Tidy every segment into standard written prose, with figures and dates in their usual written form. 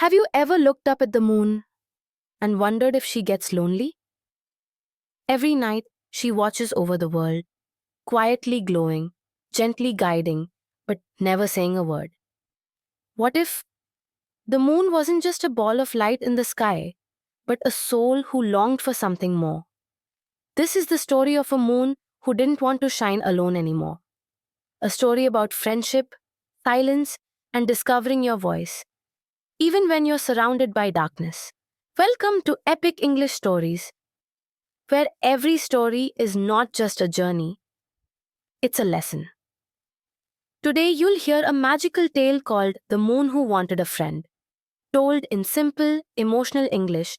Have you ever looked up at the moon and wondered if she gets lonely? Every night, she watches over the world, quietly glowing, gently guiding, but never saying a word. What if the moon wasn't just a ball of light in the sky, but a soul who longed for something more? This is the story of a moon who didn't want to shine alone anymore. A story about friendship, silence, and discovering your voice, even when you're surrounded by darkness. Welcome to Epic English Stories, where every story is not just a journey, it's a lesson. Today, you'll hear a magical tale called The Moon Who Wanted a Friend, told in simple, emotional English,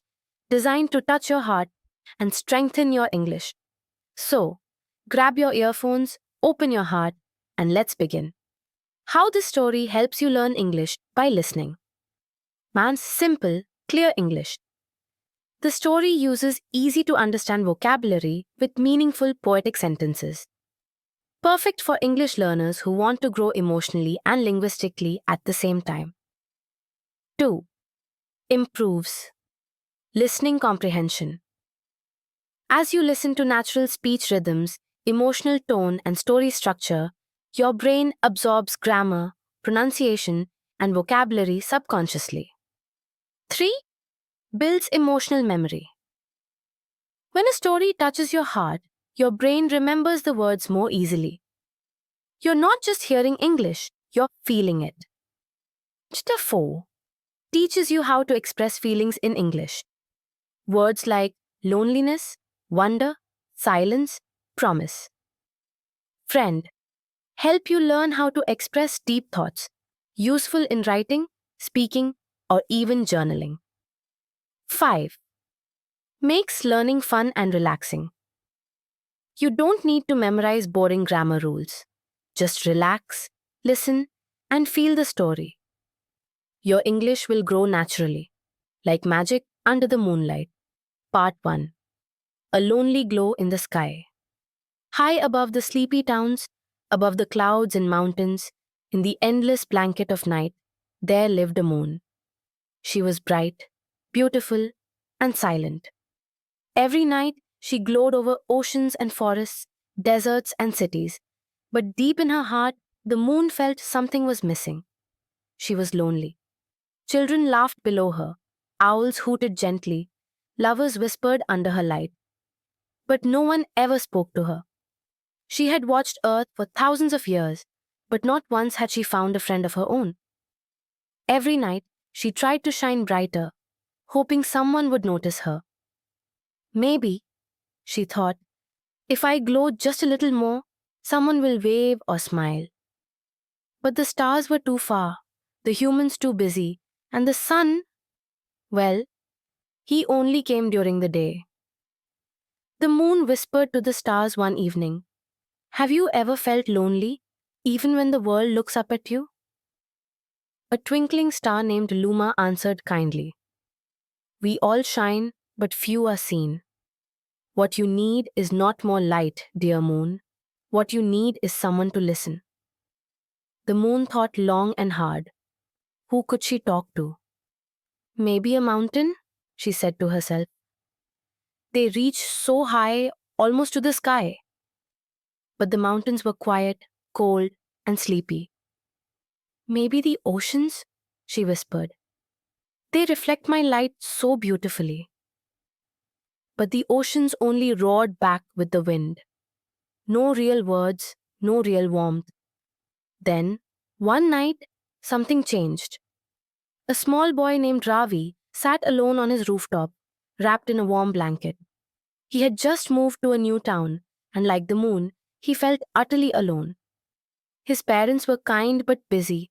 designed to touch your heart and strengthen your English. So, grab your earphones, open your heart, and let's begin. How this story helps you learn English by listening. Man's simple, clear English. The story uses easy to understand vocabulary with meaningful poetic sentences. Perfect for English learners who want to grow emotionally and linguistically at the same time. 2. Improves listening comprehension. As you listen to natural speech rhythms, emotional tone, and story structure, your brain absorbs grammar, pronunciation, and vocabulary subconsciously. 3. Builds emotional memory. When a story touches your heart, your brain remembers the words more easily. You're not just hearing English, you're feeling it. Chapter 4 teaches you how to express feelings in English. Words like loneliness, wonder, silence, promise. Friend help you learn how to express deep thoughts, useful in writing, speaking, or even journaling. 5. Makes learning fun and relaxing. You don't need to memorize boring grammar rules. Just relax, listen, and feel the story. Your English will grow naturally, like magic under the moonlight. Part 1. A lonely glow in the sky. High above the sleepy towns, above the clouds and mountains, in the endless blanket of night, there lived a moon. She was bright, beautiful, and silent. Every night, she glowed over oceans and forests, deserts and cities. But deep in her heart, the moon felt something was missing. She was lonely. Children laughed below her. Owls hooted gently. Lovers whispered under her light. But no one ever spoke to her. She had watched Earth for thousands of years, but not once had she found a friend of her own. Every night, she tried to shine brighter, hoping someone would notice her. Maybe, she thought, if I glow just a little more, someone will wave or smile. But the stars were too far, the humans too busy, and the sun, well, he only came during the day. The moon whispered to the stars one evening, "Have you ever felt lonely, even when the world looks up at you?" A twinkling star named Luma answered kindly, "We all shine, but few are seen. What you need is not more light, dear moon. What you need is someone to listen." The moon thought long and hard. Who could she talk to? Maybe a mountain, she said to herself. They reached so high, almost to the sky. But the mountains were quiet, cold, and sleepy. Maybe the oceans, she whispered. They reflect my light so beautifully. But the oceans only roared back with the wind. No real words, no real warmth. Then, one night, something changed. A small boy named Ravi sat alone on his rooftop, wrapped in a warm blanket. He had just moved to a new town, and like the moon, he felt utterly alone. His parents were kind but busy.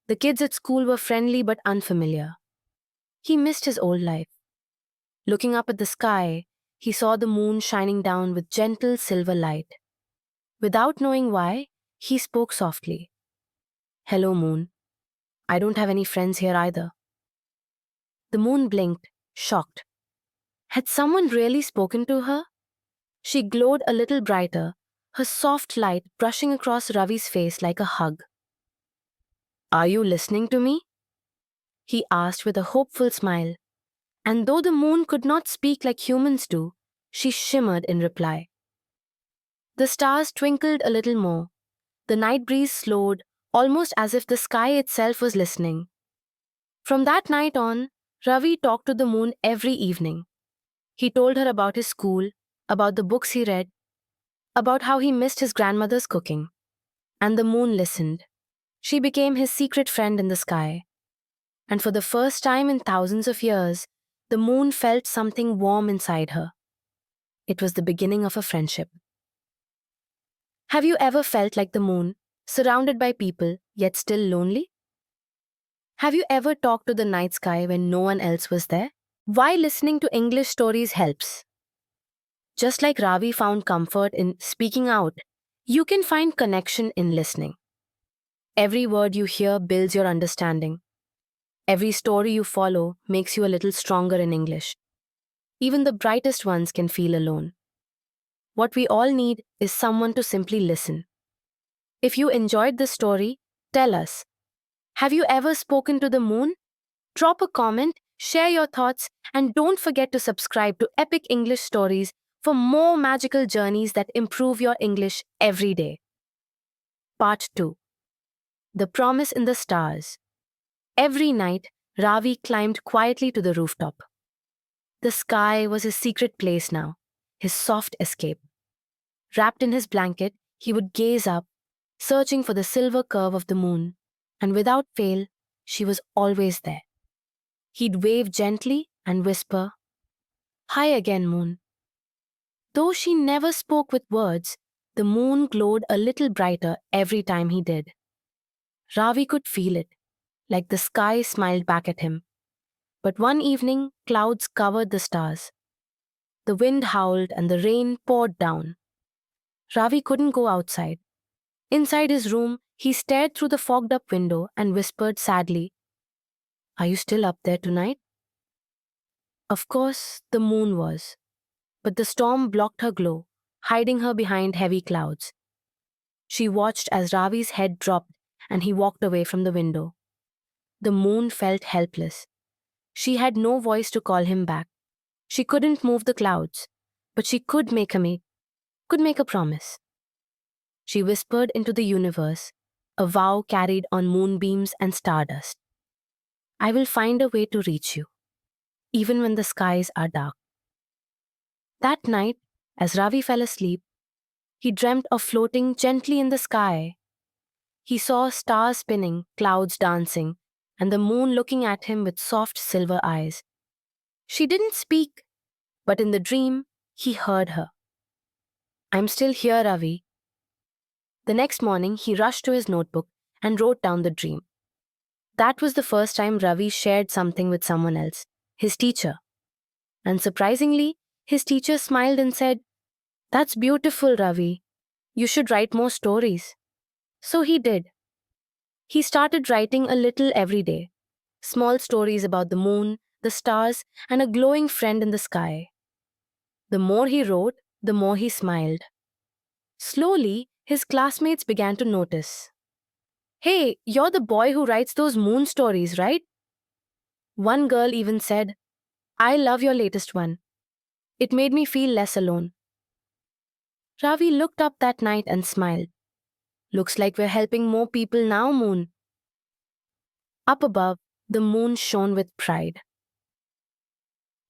The kids at school were friendly but unfamiliar. He missed his old life. Looking up at the sky, he saw the moon shining down with gentle silver light. Without knowing why, he spoke softly. "Hello, moon. I don't have any friends here either." The moon blinked, shocked. Had someone really spoken to her? She glowed a little brighter, her soft light brushing across Ravi's face like a hug. "Are you listening to me?" he asked with a hopeful smile. And though the moon could not speak like humans do, she shimmered in reply. The stars twinkled a little more. The night breeze slowed, almost as if the sky itself was listening. From that night on, Ravi talked to the moon every evening. He told her about his school, about the books he read, about how he missed his grandmother's cooking. And the moon listened. She became his secret friend in the sky. And for the first time in thousands of years, the moon felt something warm inside her. It was the beginning of a friendship. Have you ever felt like the moon, surrounded by people, yet still lonely? Have you ever talked to the night sky when no one else was there? Why listening to English stories helps? Just like Ravi found comfort in speaking out, you can find connection in listening. Every word you hear builds your understanding. Every story you follow makes you a little stronger in English. Even the brightest ones can feel alone. What we all need is someone to simply listen. If you enjoyed this story, tell us. Have you ever spoken to the moon? Drop a comment, share your thoughts, and don't forget to subscribe to Epic English Stories for more magical journeys that improve your English every day. Part 2. The Promise in the Stars. Every night, Ravi climbed quietly to the rooftop. The sky was his secret place now, his soft escape. Wrapped in his blanket, he would gaze up, searching for the silver curve of the moon, and without fail, she was always there. He'd wave gently and whisper, "Hi again, moon." Though she never spoke with words, the moon glowed a little brighter every time he did. Ravi could feel it, like the sky smiled back at him. But one evening, clouds covered the stars. The wind howled and the rain poured down. Ravi couldn't go outside. Inside his room, he stared through the fogged-up window and whispered sadly, "Are you still up there tonight?" Of course, the moon was. But the storm blocked her glow, hiding her behind heavy clouds. She watched as Ravi's head dropped and he walked away from the window. The moon felt helpless. She had no voice to call him back. She couldn't move the clouds, but she could make a promise. She whispered into the universe, a vow carried on moonbeams and stardust. "I will find a way to reach you, even when the skies are dark." That night, as Ravi fell asleep, he dreamt of floating gently in the sky. He saw stars spinning, clouds dancing, and the moon looking at him with soft silver eyes. She didn't speak, but in the dream, he heard her. "I'm still here, Ravi." The next morning, he rushed to his notebook and wrote down the dream. That was the first time Ravi shared something with someone else, his teacher. And surprisingly, his teacher smiled and said, "That's beautiful, Ravi. You should write more stories." So he did. He started writing a little every day. Small stories about the moon, the stars, and a glowing friend in the sky. The more he wrote, the more he smiled. Slowly, his classmates began to notice. "Hey, you're the boy who writes those moon stories, right?" One girl even said, "I love your latest one. It made me feel less alone." Ravi looked up that night and smiled. "Looks like we're helping more people now, moon." Up above, the moon shone with pride.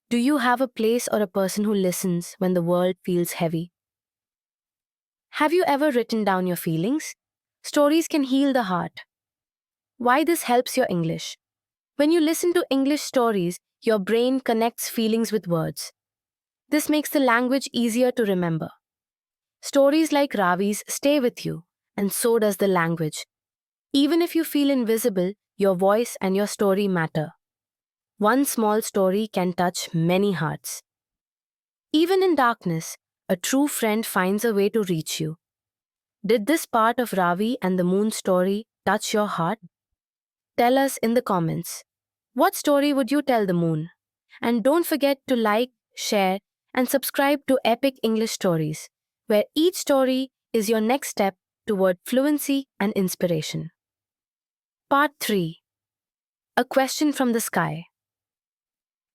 Do you have a place or a person who listens when the world feels heavy? Have you ever written down your feelings? Stories can heal the heart. Why this helps your English? When you listen to English stories, your brain connects feelings with words. This makes the language easier to remember. Stories like Ravi's stay with you, and so does the language. Even if you feel invisible, your voice and your story matter. One small story can touch many hearts. Even in darkness, a true friend finds a way to reach you. Did this part of Ravi and the moon story touch your heart? Tell us in the comments. What story would you tell the moon? And don't forget to like, share, and subscribe to Epic English Stories, where each story is your next step toward fluency and inspiration. Part 3. A question from the sky.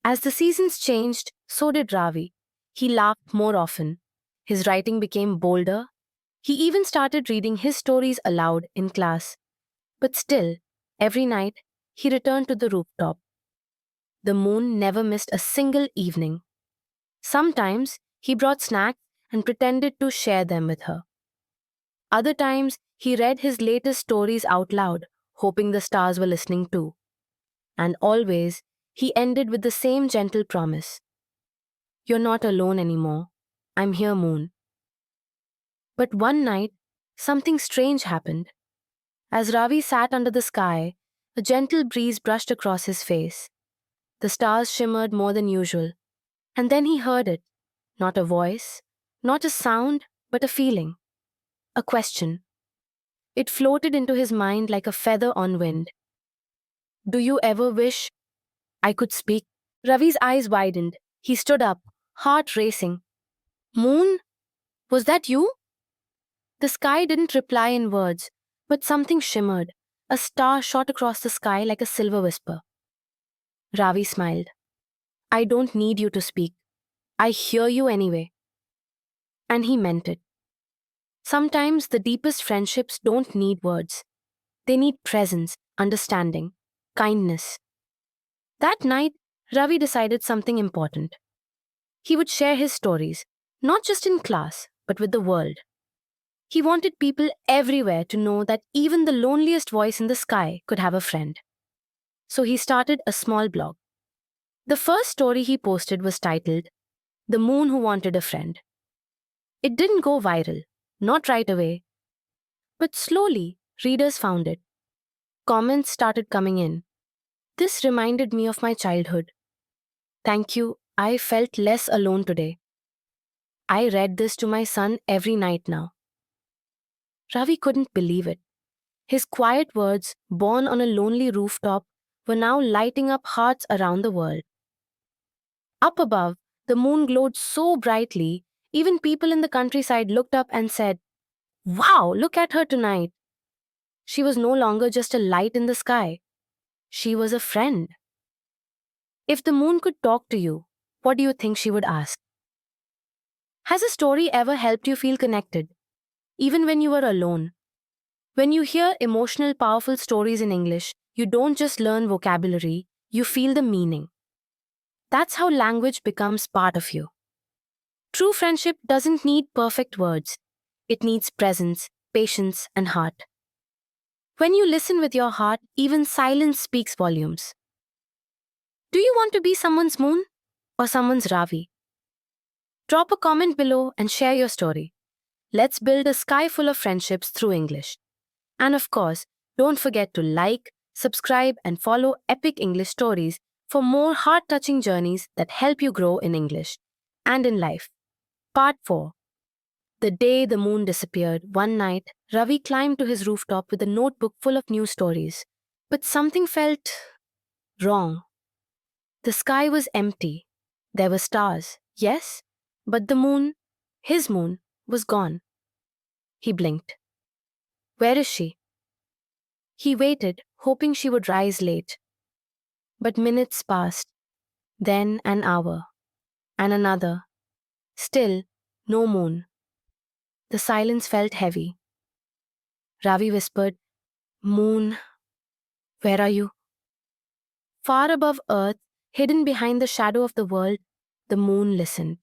As the seasons changed, so did Ravi. He laughed more often. His writing became bolder. He even started reading his stories aloud in class. But still, every night, he returned to the rooftop. The moon never missed a single evening. Sometimes, he brought snacks and pretended to share them with her. Other times, he read his latest stories out loud, hoping the stars were listening too. And always, he ended with the same gentle promise. You're not alone anymore. I'm here, moon. But one night, something strange happened. As Ravi sat under the sky, a gentle breeze brushed across his face. The stars shimmered more than usual. And then he heard it. Not a voice, not a sound, but a feeling. A question. It floated into his mind like a feather on wind. Do you ever wish I could speak? Ravi's eyes widened. He stood up, heart racing. Moon? Was that you? The sky didn't reply in words, but something shimmered. A star shot across the sky like a silver whisper. Ravi smiled. I don't need you to speak. I hear you anyway. And he meant it. Sometimes the deepest friendships don't need words. They need presence, understanding, kindness. That night, Ravi decided something important. He would share his stories, not just in class, but with the world. He wanted people everywhere to know that even the loneliest voice in the sky could have a friend. So he started a small blog. The first story he posted was titled, The Moon Who Wanted a Friend. It didn't go viral, not right away. But slowly, readers found it. Comments started coming in. This reminded me of my childhood. Thank you, I felt less alone today. I read this to my son every night now. Ravi couldn't believe it. His quiet words, born on a lonely rooftop, were now lighting up hearts around the world. Up above, the moon glowed so brightly, even people in the countryside looked up and said, Wow, look at her tonight. She was no longer just a light in the sky. She was a friend. If the moon could talk to you, what do you think she would ask? Has a story ever helped you feel connected, even when you were alone? When you hear emotional, powerful stories in English, you don't just learn vocabulary, you feel the meaning. That's how language becomes part of you. True friendship doesn't need perfect words. It needs presence, patience, and heart. When you listen with your heart, even silence speaks volumes. Do you want to be someone's moon or someone's Ravi? Drop a comment below and share your story. Let's build a sky full of friendships through English. And of course, don't forget to like, subscribe, and follow Epic English Stories for more heart-touching journeys that help you grow in English and in life. Part 4. The day the moon disappeared, one night, Ravi climbed to his rooftop with a notebook full of new stories. But something felt wrong. The sky was empty. There were stars, yes, but the moon, his moon, was gone. He blinked. Where is she? He waited, hoping she would rise late. But minutes passed, then an hour, and another. Still, no moon. The silence felt heavy. Ravi whispered, Moon, where are you? Far above Earth, hidden behind the shadow of the world, the moon listened.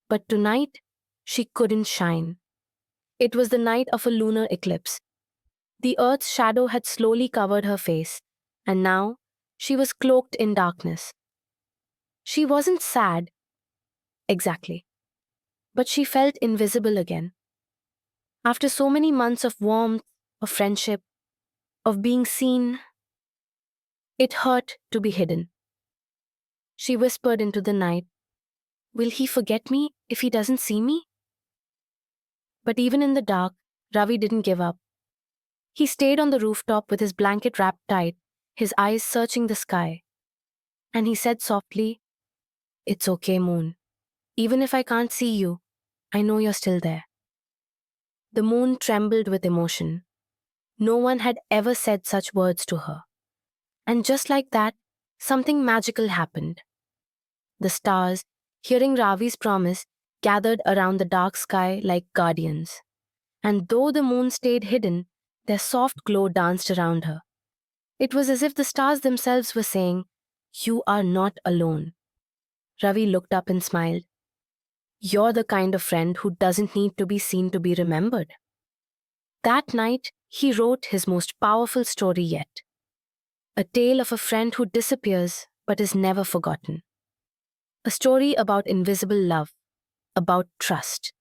But tonight, she couldn't shine. It was the night of a lunar eclipse. The Earth's shadow had slowly covered her face, and now she was cloaked in darkness. She wasn't sad, exactly, but she felt invisible again. After so many months of warmth, of friendship, of being seen, it hurt to be hidden. She whispered into the night, Will he forget me if he doesn't see me? But even in the dark, Ravi didn't give up. He stayed on the rooftop with his blanket wrapped tight, his eyes searching the sky. And he said softly, It's okay, moon. Even if I can't see you, I know you're still there. The moon trembled with emotion. No one had ever said such words to her. And just like that, something magical happened. The stars, hearing Ravi's promise, gathered around the dark sky like guardians. And though the moon stayed hidden, their soft glow danced around her. It was as if the stars themselves were saying, "You are not alone." Ravi looked up and smiled. "You're the kind of friend who doesn't need to be seen to be remembered." That night, he wrote his most powerful story yet. A tale of a friend who disappears but is never forgotten. A story about invisible love, about trust.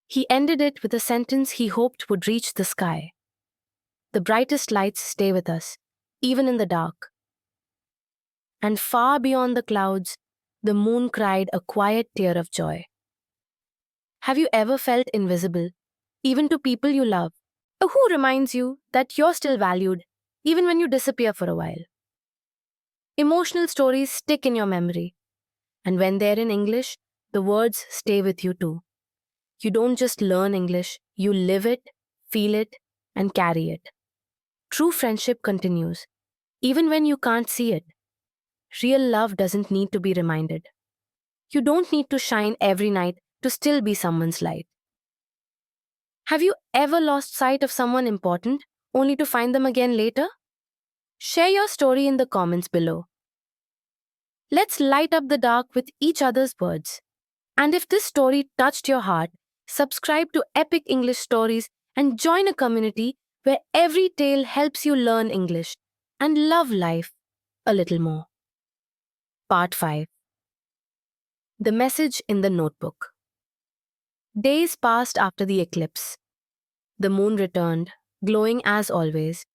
He ended it with a sentence he hoped would reach the sky. "The brightest lights stay with us, even in the dark." And far beyond the clouds, the moon cried a quiet tear of joy. Have you ever felt invisible, even to people you love? Who reminds you that you're still valued, even when you disappear for a while? Emotional stories stick in your memory, and when they're in English, the words stay with you too. You don't just learn English, you live it, feel it, and carry it. True friendship continues, even when you can't see it. Real love doesn't need to be reminded. You don't need to shine every night to still be someone's light. Have you ever lost sight of someone important only to find them again later? Share your story in the comments below. Let's light up the dark with each other's words. And if this story touched your heart, subscribe to Epic English Stories and join a community where every tale helps you learn English and love life a little more. Part 5. The Message in the Notebook. Days passed after the eclipse. The moon returned, glowing as always,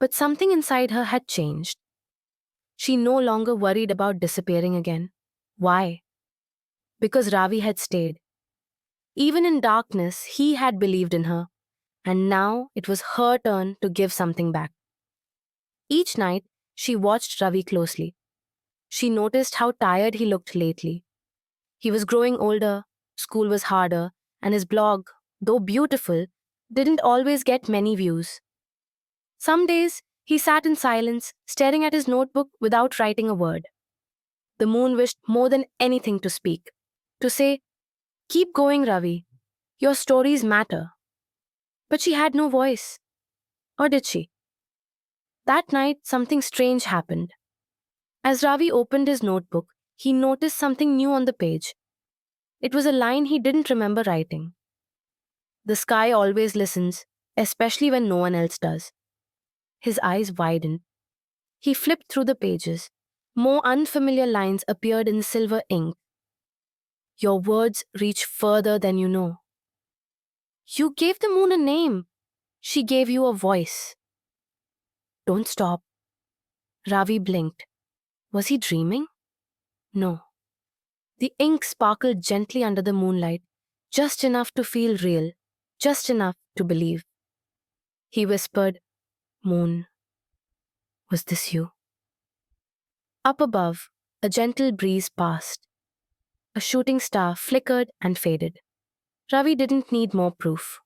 but something inside her had changed. She no longer worried about disappearing again. Why? Because Ravi had stayed. Even in darkness, he had believed in her, and now it was her turn to give something back. Each night, she watched Ravi closely. She noticed how tired he looked lately. He was growing older, school was harder, and his blog, though beautiful, didn't always get many views. Some days, he sat in silence, staring at his notebook without writing a word. The moon wished more than anything to speak, to say, "Keep going, Ravi. Your stories matter." But she had no voice. Or did she? That night, something strange happened. As Ravi opened his notebook, he noticed something new on the page. It was a line he didn't remember writing. "The sky always listens, especially when no one else does." His eyes widened. He flipped through the pages. More unfamiliar lines appeared in silver ink. "Your words reach further than you know." "You gave the moon a name. She gave you a voice." "Don't stop." Ravi blinked. Was he dreaming? No. The ink sparkled gently under the moonlight, just enough to feel real, just enough to believe. He whispered, "Moon, was this you?" Up above, a gentle breeze passed. A shooting star flickered and faded. Ravi didn't need more proof.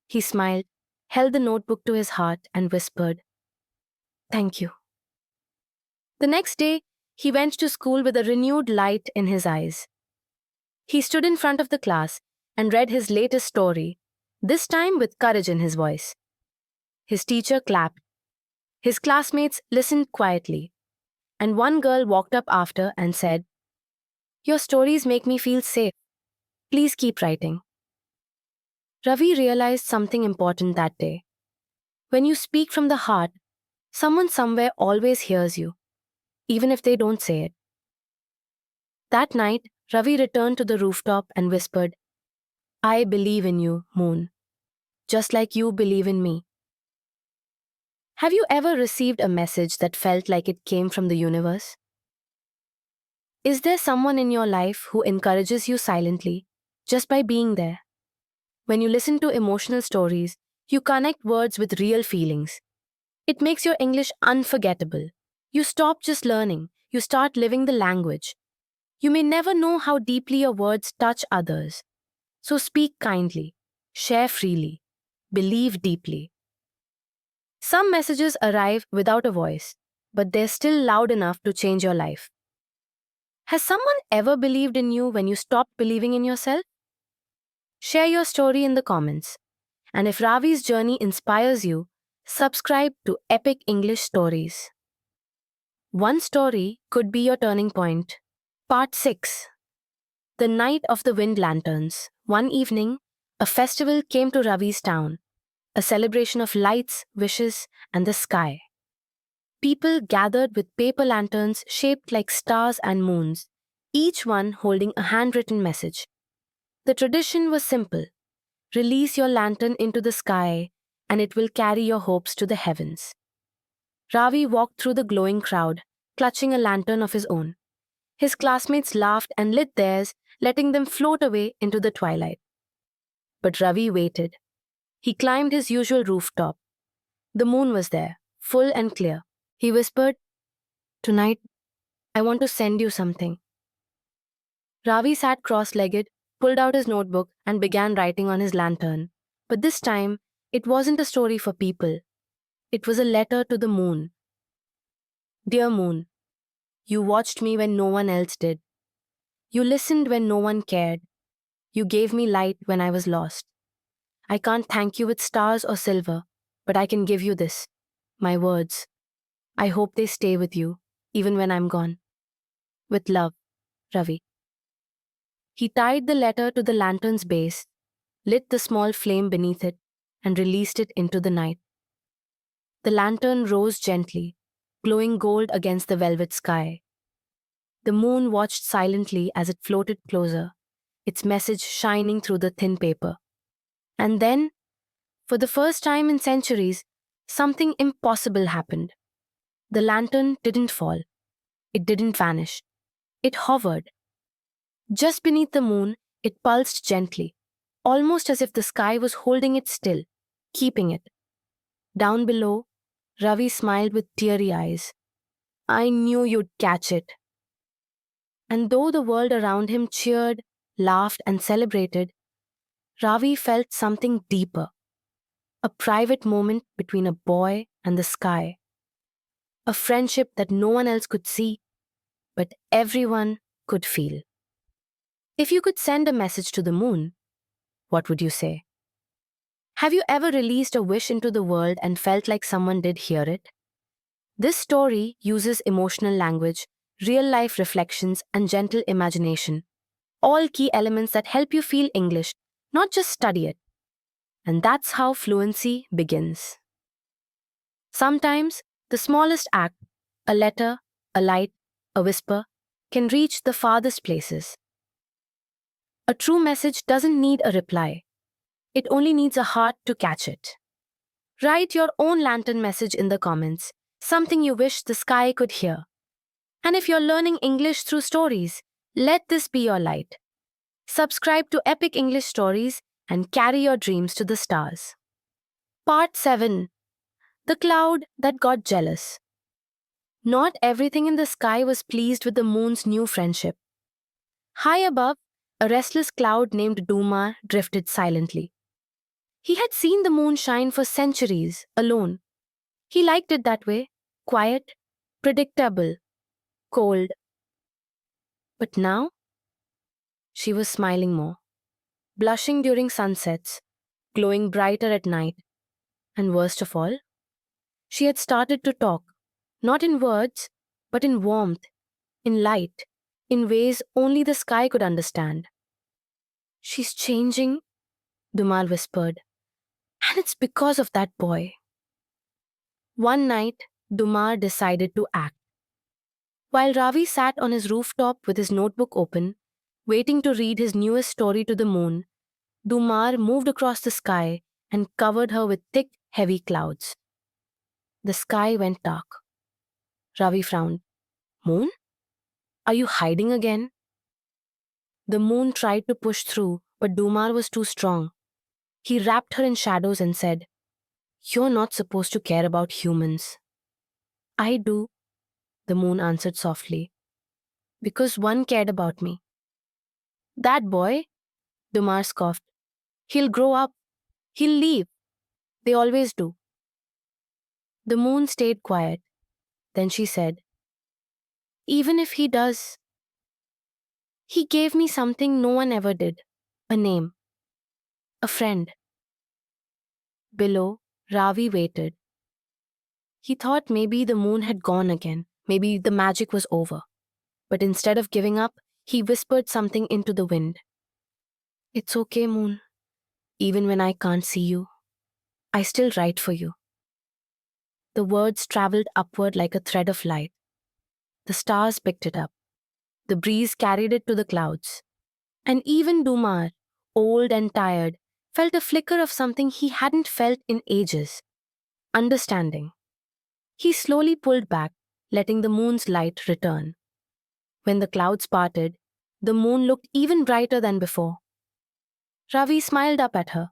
He smiled, held the notebook to his heart, and whispered, "Thank you." The next day, he went to school with a renewed light in his eyes. He stood in front of the class and read his latest story, this time with courage in his voice. His teacher clapped. His classmates listened quietly, and one girl walked up after and said, "Your stories make me feel safe. Please keep writing." Ravi realized something important that day. When you speak from the heart, someone somewhere always hears you, even if they don't say it. That night, Ravi returned to the rooftop and whispered, "I believe in you, moon, just like you believe in me." Have you ever received a message that felt like it came from the universe? Is there someone in your life who encourages you silently, just by being there? When you listen to emotional stories, you connect words with real feelings. It makes your English unforgettable. You stop just learning, you start living the language. You may never know how deeply your words touch others. So speak kindly, share freely, believe deeply. Some messages arrive without a voice, but they're still loud enough to change your life. Has someone ever believed in you when you stopped believing in yourself? Share your story in the comments. And if Ravi's journey inspires you, subscribe to Epic English Stories. One story could be your turning point. Part 6. The Night of the Wind Lanterns. One evening, a festival came to Ravi's town, a celebration of lights, wishes, and the sky. People gathered with paper lanterns shaped like stars and moons, each one holding a handwritten message. The tradition was simple: release your lantern into the sky, and it will carry your hopes to the heavens. Ravi walked through the glowing crowd, clutching a lantern of his own. His classmates laughed and lit theirs, letting them float away into the twilight. But Ravi waited. He climbed his usual rooftop. The moon was there, full and clear. He whispered, "Tonight, I want to send you something." Ravi sat cross-legged, pulled out his notebook, and began writing on his lantern. But this time, it wasn't a story for people. It was a letter to the moon. Dear Moon, you watched me when no one else did. You listened when no one cared. You gave me light when I was lost. I can't thank you with stars or silver, but I can give you this, my words. I hope they stay with you, even when I'm gone. With love, Ravi. He tied the letter to the lantern's base, lit the small flame beneath it, and released it into the night. The lantern rose gently, glowing gold against the velvet sky. The moon watched silently as it floated closer, its message shining through the thin paper. And then, for the first time in centuries, something impossible happened. The lantern didn't fall. It didn't vanish. It hovered. Just beneath the moon, it pulsed gently, almost as if the sky was holding it still, keeping it. Down below, Ravi smiled with teary eyes. I knew you'd catch it. And though the world around him cheered, laughed, and celebrated, Ravi felt something deeper. A private moment between a boy and the sky. A friendship that no one else could see, but everyone could feel. If you could send a message to the moon, what would you say? Have you ever released a wish into the world and felt like someone did hear it? This story uses emotional language, real-life reflections, and gentle imagination. All key elements that help you feel English, not just study it. And that's how fluency begins. Sometimes, the smallest act, a letter, a light, a whisper, can reach the farthest places. A true message doesn't need a reply. It only needs a heart to catch it. Write your own lantern message in the comments, something you wish the sky could hear. And if you're learning English through stories, let this be your light. Subscribe to Epic English Stories and carry your dreams to the stars. Part 7. The Cloud That Got Jealous. Not everything in the sky was pleased with the moon's new friendship. High above, a restless cloud named Dumar drifted silently. He had seen the moon shine for centuries, alone. He liked it that way, quiet, predictable, cold. But now, she was smiling more, blushing during sunsets, glowing brighter at night, and worst of all, she had started to talk, not in words, but in warmth, in light, in ways only the sky could understand. She's changing, Dumar whispered, and it's because of that boy. One night, Dumar decided to act. While Ravi sat on his rooftop with his notebook open, waiting to read his newest story to the moon, Dumar moved across the sky and covered her with thick, heavy clouds. The sky went dark. Ravi frowned. Moon? Are you hiding again? The moon tried to push through, but Dumar was too strong. He wrapped her in shadows and said, You're not supposed to care about humans. I do, the moon answered softly, because one cared about me. That boy? Dumar scoffed. He'll grow up. He'll leave. They always do. The moon stayed quiet. Then she said, "Even if he does, he gave me something no one ever did. A name. A friend." Below, Ravi waited. He thought maybe the moon had gone again. Maybe the magic was over. But instead of giving up, he whispered something into the wind. "It's okay, moon. Even when I can't see you, I still write for you." The words traveled upward like a thread of light. The stars picked it up. The breeze carried it to the clouds. And even Dumar, old and tired, felt a flicker of something he hadn't felt in ages. Understanding. He slowly pulled back, letting the moon's light return. When the clouds parted, the moon looked even brighter than before. Ravi smiled up at her.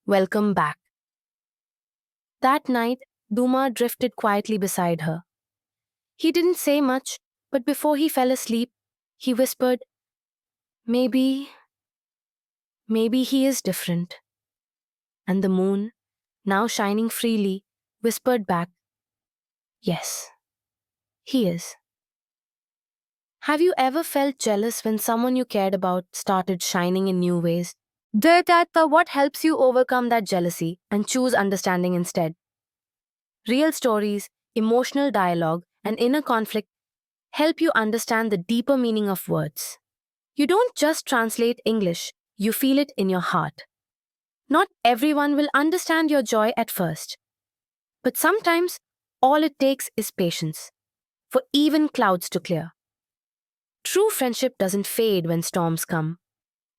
"Welcome back." That night, Duma drifted quietly beside her. He didn't say much, but before he fell asleep, he whispered, Maybe he is different." And the moon, now shining freely, whispered back, "Yes, he is." Have you ever felt jealous when someone you cared about started shining in new ways? What helps you overcome that jealousy and choose understanding instead? Real stories, emotional dialogue, and inner conflict help you understand the deeper meaning of words. You don't just translate English, you feel it in your heart. Not everyone will understand your joy at first, but sometimes all it takes is patience for even clouds to clear. True friendship doesn't fade when storms come,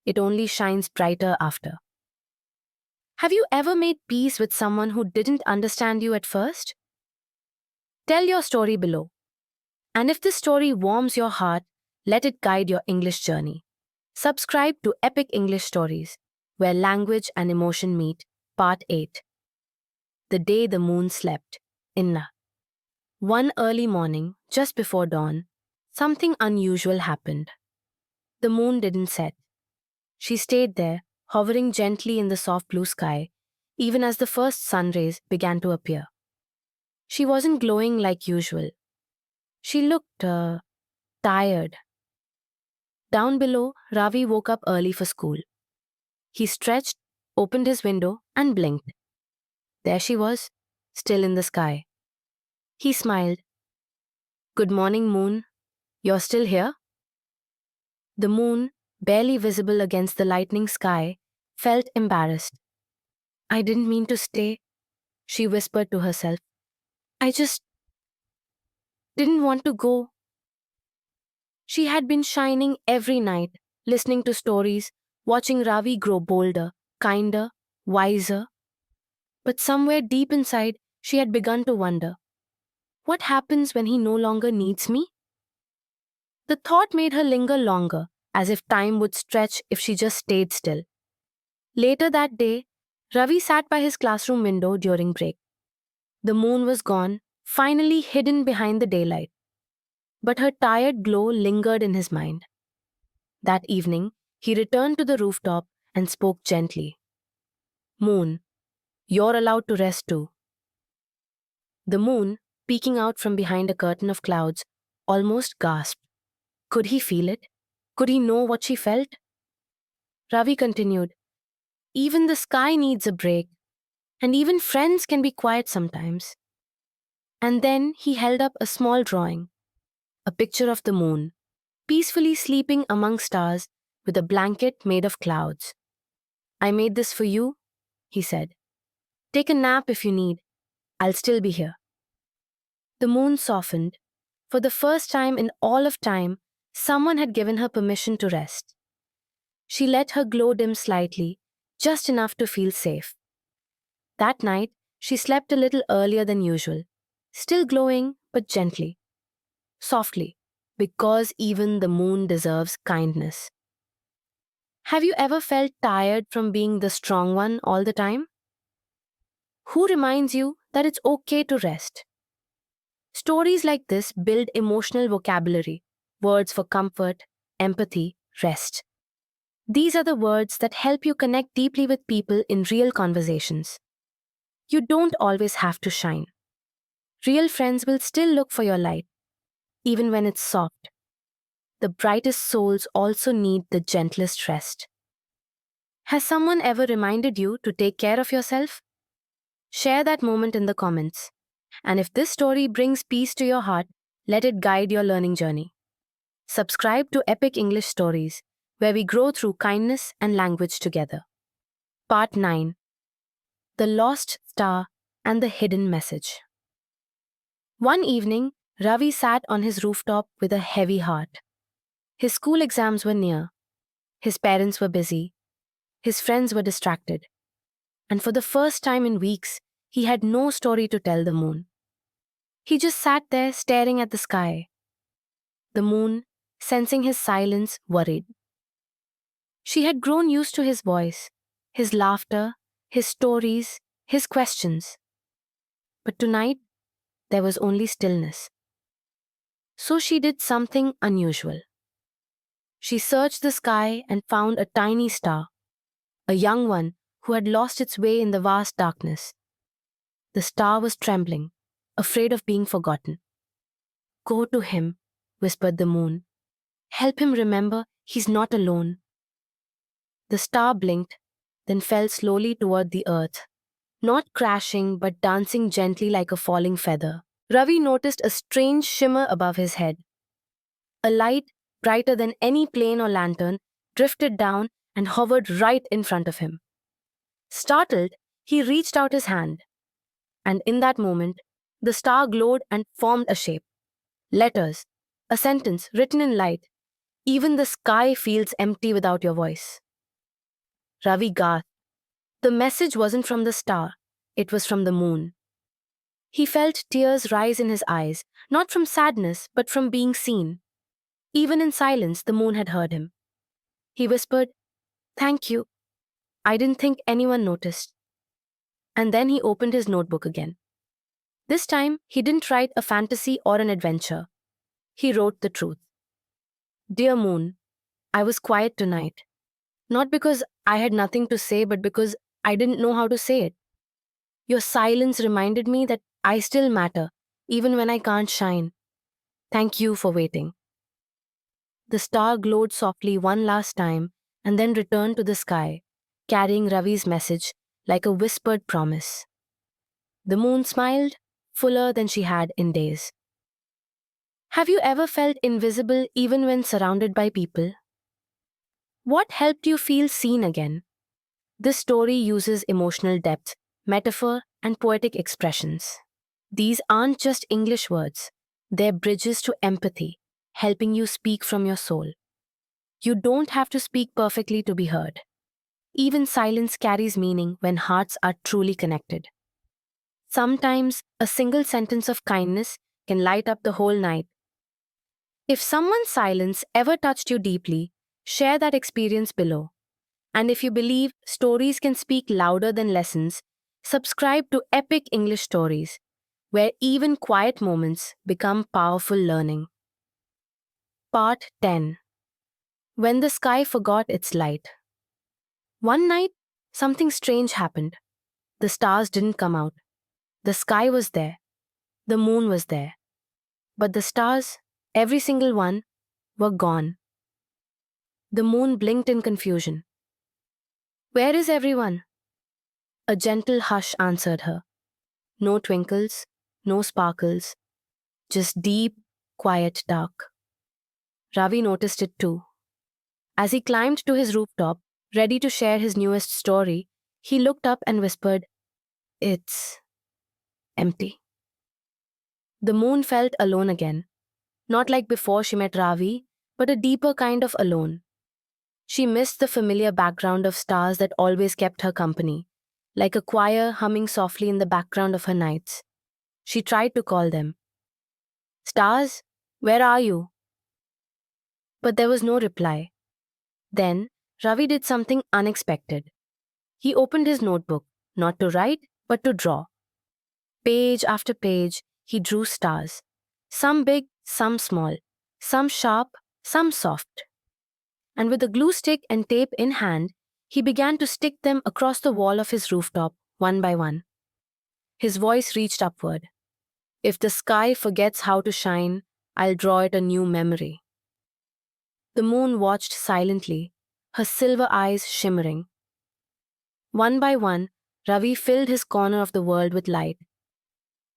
it only shines brighter after. Have you ever made peace with someone who didn't understand you at first? Tell your story below. And if this story warms your heart, let it guide your English journey. Subscribe to Epic English Stories, where language and emotion meet, Part 8. The Day the Moon Slept, Inna. One early morning, just before dawn, something unusual happened. The moon didn't set. She stayed there, hovering gently in the soft blue sky, even as the first sun rays began to appear. She wasn't glowing like usual. She looked, tired. Down below, Ravi woke up early for school. He stretched, opened his window, and blinked. There she was, still in the sky. He smiled. "Good morning, moon. You're still here?" The moon, barely visible against the lightning sky, felt embarrassed. "I didn't mean to stay," she whispered to herself. "I just didn't want to go." She had been shining every night, listening to stories, watching Ravi grow bolder, kinder, wiser. But somewhere deep inside, she had begun to wonder, what happens when he no longer needs me? The thought made her linger longer, as if time would stretch if she just stayed still. Later that day, Ravi sat by his classroom window during break. The moon was gone, finally hidden behind the daylight. But her tired glow lingered in his mind. That evening, he returned to the rooftop and spoke gently. "Moon, you're allowed to rest too." The moon, peeking out from behind a curtain of clouds, almost gasped. Could he feel it? Could he know what she felt? Ravi continued, "Even the sky needs a break, and even friends can be quiet sometimes." And then he held up a small drawing, a picture of the moon, peacefully sleeping among stars with a blanket made of clouds. "I made this for you," he said. "Take a nap if you need. I'll still be here." The moon softened. For the first time in all of time, someone had given her permission to rest. She let her glow dim slightly, just enough to feel safe. That night, she slept a little earlier than usual, still glowing, but gently, softly, because even the moon deserves kindness. Have you ever felt tired from being the strong one all the time? Who reminds you that it's okay to rest? Stories like this build emotional vocabulary, words for comfort, empathy, rest. These are the words that help you connect deeply with people in real conversations. You don't always have to shine. Real friends will still look for your light, even when it's soft. The brightest souls also need the gentlest rest. Has someone ever reminded you to take care of yourself? Share that moment in the comments. And if this story brings peace to your heart, let it guide your learning journey. Subscribe to Epic English Stories, where we grow through kindness and language together. Part 9: The Lost Star and the Hidden Message. One evening, Ravi sat on his rooftop with a heavy heart. His school exams were near. His parents were busy. His friends were distracted. And for the first time in weeks, he had no story to tell the moon. He just sat there staring at the sky. The moon, sensing his silence, worried. She had grown used to his voice, his laughter, his stories, his questions. But tonight, there was only stillness. So she did something unusual. She searched the sky and found a tiny star, a young one who had lost its way in the vast darkness. The star was trembling, afraid of being forgotten. "Go to him," whispered the moon. "Help him remember he's not alone." The star blinked, then fell slowly toward the earth, not crashing but dancing gently like a falling feather. Ravi noticed a strange shimmer above his head. A light, brighter than any plane or lantern, drifted down and hovered right in front of him. Startled, he reached out his hand. And in that moment, the star glowed and formed a shape. Letters, a sentence written in light. "Even the sky feels empty without your voice." Ravi gasped. The message wasn't from the star, it was from the moon. He felt tears rise in his eyes, not from sadness, but from being seen. Even in silence, the moon had heard him. He whispered, "Thank you. I didn't think anyone noticed." And then he opened his notebook again. This time, he didn't write a fantasy or an adventure. He wrote the truth. "Dear moon, I was quiet tonight. Not because I had nothing to say, but because I didn't know how to say it. Your silence reminded me that I still matter, even when I can't shine. Thank you for waiting." The star glowed softly one last time and then returned to the sky, carrying Ravi's message like a whispered promise. The moon smiled, fuller than she had in days. Have you ever felt invisible even when surrounded by people? What helped you feel seen again? This story uses emotional depth, metaphor, and poetic expressions. These aren't just English words, they're bridges to empathy, helping you speak from your soul. You don't have to speak perfectly to be heard. Even silence carries meaning when hearts are truly connected. Sometimes a single sentence of kindness can light up the whole night. If someone's silence ever touched you deeply, share that experience below. And if you believe stories can speak louder than lessons, subscribe to Epic English Stories, where even quiet moments become powerful learning. Part 10: When the Sky Forgot Its Light. One night, something strange happened. The stars didn't come out. The sky was there. The moon was there. But the stars, every single one, were gone. The moon blinked in confusion. "Where is everyone?" A gentle hush answered her. No twinkles, no sparkles, just deep, quiet dark. Ravi noticed it too. As he climbed to his rooftop, ready to share his newest story, he looked up and whispered, "It's empty." The moon felt alone again. Not like before she met Ravi, but a deeper kind of alone. She missed the familiar background of stars that always kept her company, like a choir humming softly in the background of her nights. She tried to call them. "Stars, where are you?" But there was no reply. Then, Ravi did something unexpected. He opened his notebook, not to write, but to draw. Page after page, he drew stars. Some big, some small, some sharp, some soft. And with a glue stick and tape in hand, he began to stick them across the wall of his rooftop, one by one. His voice reached upward. If the sky forgets how to shine, I'll draw it a new memory. The moon watched silently, her silver eyes shimmering. One by one, Ravi filled his corner of the world with light.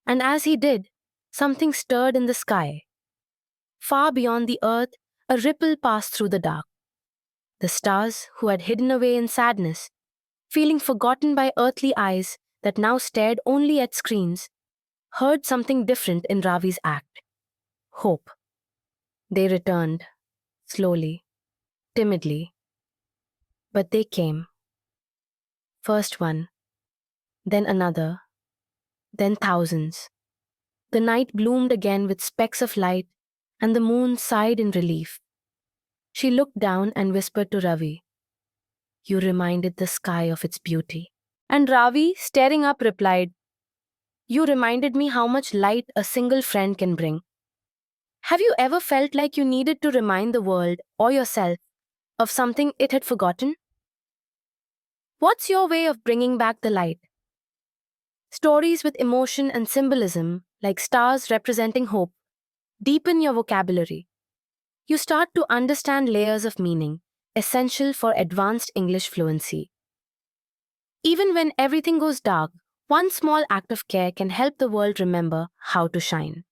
And as he did, something stirred in the sky. Far beyond the earth, a ripple passed through the dark. The stars, who had hidden away in sadness, feeling forgotten by earthly eyes that now stared only at screens, heard something different in Ravi's act. Hope. They returned, slowly, timidly. But they came. First one, then another, then thousands. The night bloomed again with specks of light, and the moon sighed in relief. She looked down and whispered to Ravi, "You reminded the sky of its beauty." And Ravi, staring up, replied, "You reminded me how much light a single friend can bring." Have you ever felt like you needed to remind the world or yourself of something it had forgotten? What's your way of bringing back the light? Stories with emotion and symbolism, like stars representing hope, deepen your vocabulary. You start to understand layers of meaning, essential for advanced English fluency. Even when everything goes dark, one small act of care can help the world remember how to shine.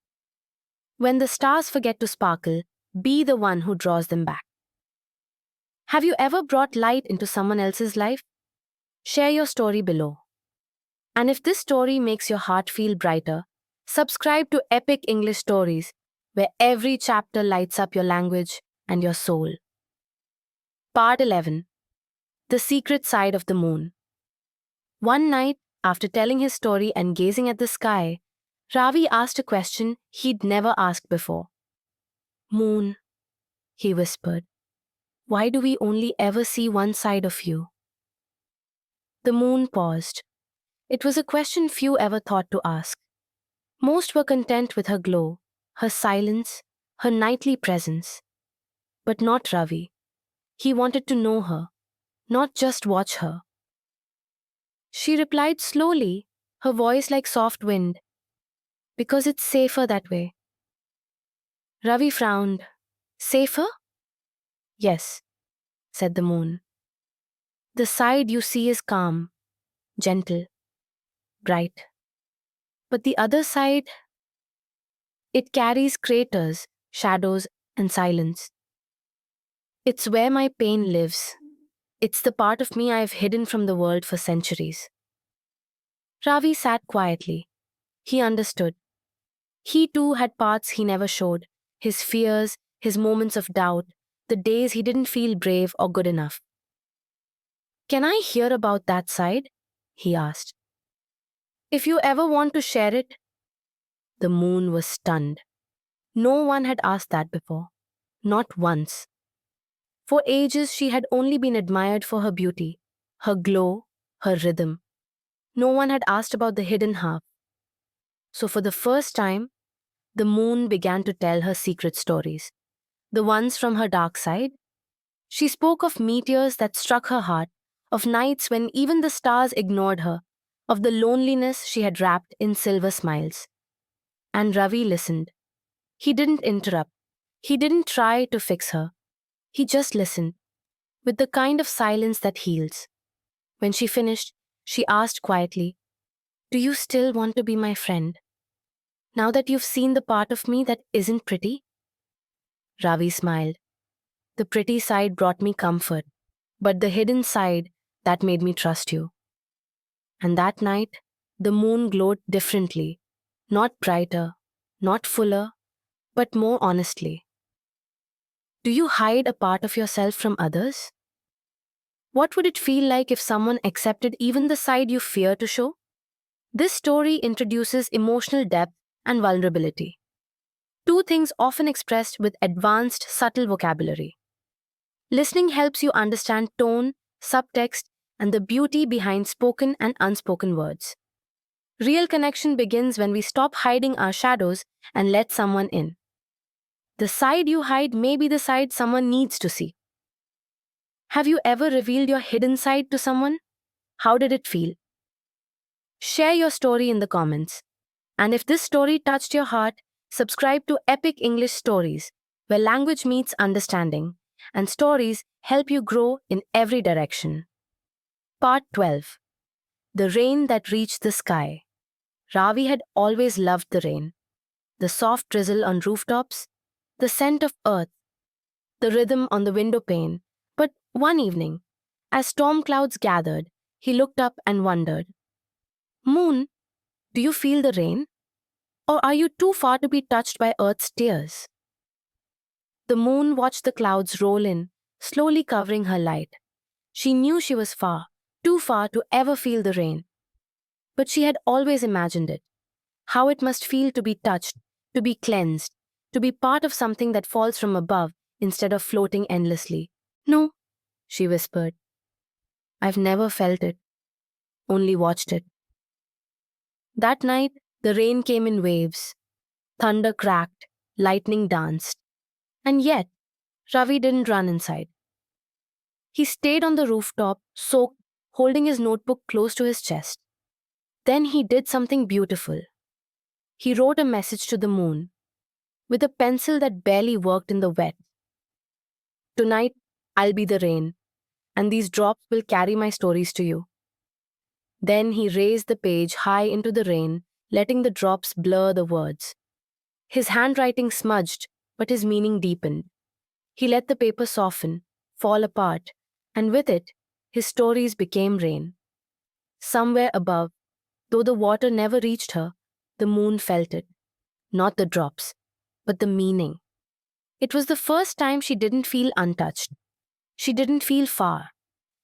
When the stars forget to sparkle, be the one who draws them back. Have you ever brought light into someone else's life? Share your story below. And if this story makes your heart feel brighter, subscribe to Epic English Stories, where every chapter lights up your language and your soul. Part 11. The Secret Side of the Moon. One night, after telling his story and gazing at the sky, Ravi asked a question he'd never asked before. "Moon," he whispered, "why do we only ever see one side of you?" The moon paused. It was a question few ever thought to ask. Most were content with her glow, her silence, her nightly presence. But not Ravi. He wanted to know her, not just watch her. She replied slowly, her voice like soft wind, "Because it's safer that way." Ravi frowned. "Safer?" "Yes," said the moon. "The side you see is calm, gentle, bright. But the other side, it carries craters, shadows, and silence. It's where my pain lives. It's the part of me I've hidden from the world for centuries." Ravi sat quietly. He understood. He too had parts he never showed, his fears, his moments of doubt, the days he didn't feel brave or good enough. "Can I hear about that side?" he asked. "If you ever want to share it." The moon was stunned. No one had asked that before. Not once. For ages, she had only been admired for her beauty, her glow, her rhythm. No one had asked about the hidden half. So for the first time, the moon began to tell her secret stories, the ones from her dark side. She spoke of meteors that struck her heart, of nights when even the stars ignored her, of the loneliness she had wrapped in silver smiles. And Ravi listened. He didn't interrupt. He didn't try to fix her. He just listened, with the kind of silence that heals. When she finished, she asked quietly, "Do you still want to be my friend? Now that you've seen the part of me that isn't pretty?" Ravi smiled. "The pretty side brought me comfort, but the hidden side, that made me trust you." And that night, the moon glowed differently, not brighter, not fuller, but more honestly. Do you hide a part of yourself from others? What would it feel like if someone accepted even the side you fear to show? This story introduces emotional depth and vulnerability, two things often expressed with advanced, subtle vocabulary. Listening helps you understand tone, subtext, and the beauty behind spoken and unspoken words. Real connection begins when we stop hiding our shadows and let someone in. The side you hide may be the side someone needs to see. Have you ever revealed your hidden side to someone? How did it feel? Share your story in the comments. And if this story touched your heart, subscribe to Epic English Stories, where language meets understanding, and stories help you grow in every direction. Part 12. The Rain That Reached the Sky. Ravi had always loved the rain. The soft drizzle on rooftops, the scent of earth, the rhythm on the window pane. But one evening, as storm clouds gathered, he looked up and wondered, Moon, do you feel the rain? Or are you too far to be touched by Earth's tears? The moon watched the clouds roll in, slowly covering her light. She knew she was far, too far to ever feel the rain. But she had always imagined it. How it must feel to be touched, to be cleansed, to be part of something that falls from above instead of floating endlessly. No, she whispered. I've never felt it, only watched it. That night, the rain came in waves. Thunder cracked, lightning danced. And yet, Ravi didn't run inside. He stayed on the rooftop, soaked, holding his notebook close to his chest. Then he did something beautiful. He wrote a message to the moon, with a pencil that barely worked in the wet. Tonight, I'll be the rain, and these drops will carry my stories to you. Then he raised the page high into the rain, letting the drops blur the words. His handwriting smudged, but his meaning deepened. He let the paper soften, fall apart, and with it, his stories became rain. Somewhere above, though the water never reached her, the moon felt it. Not the drops, but the meaning. It was the first time she didn't feel untouched. She didn't feel far.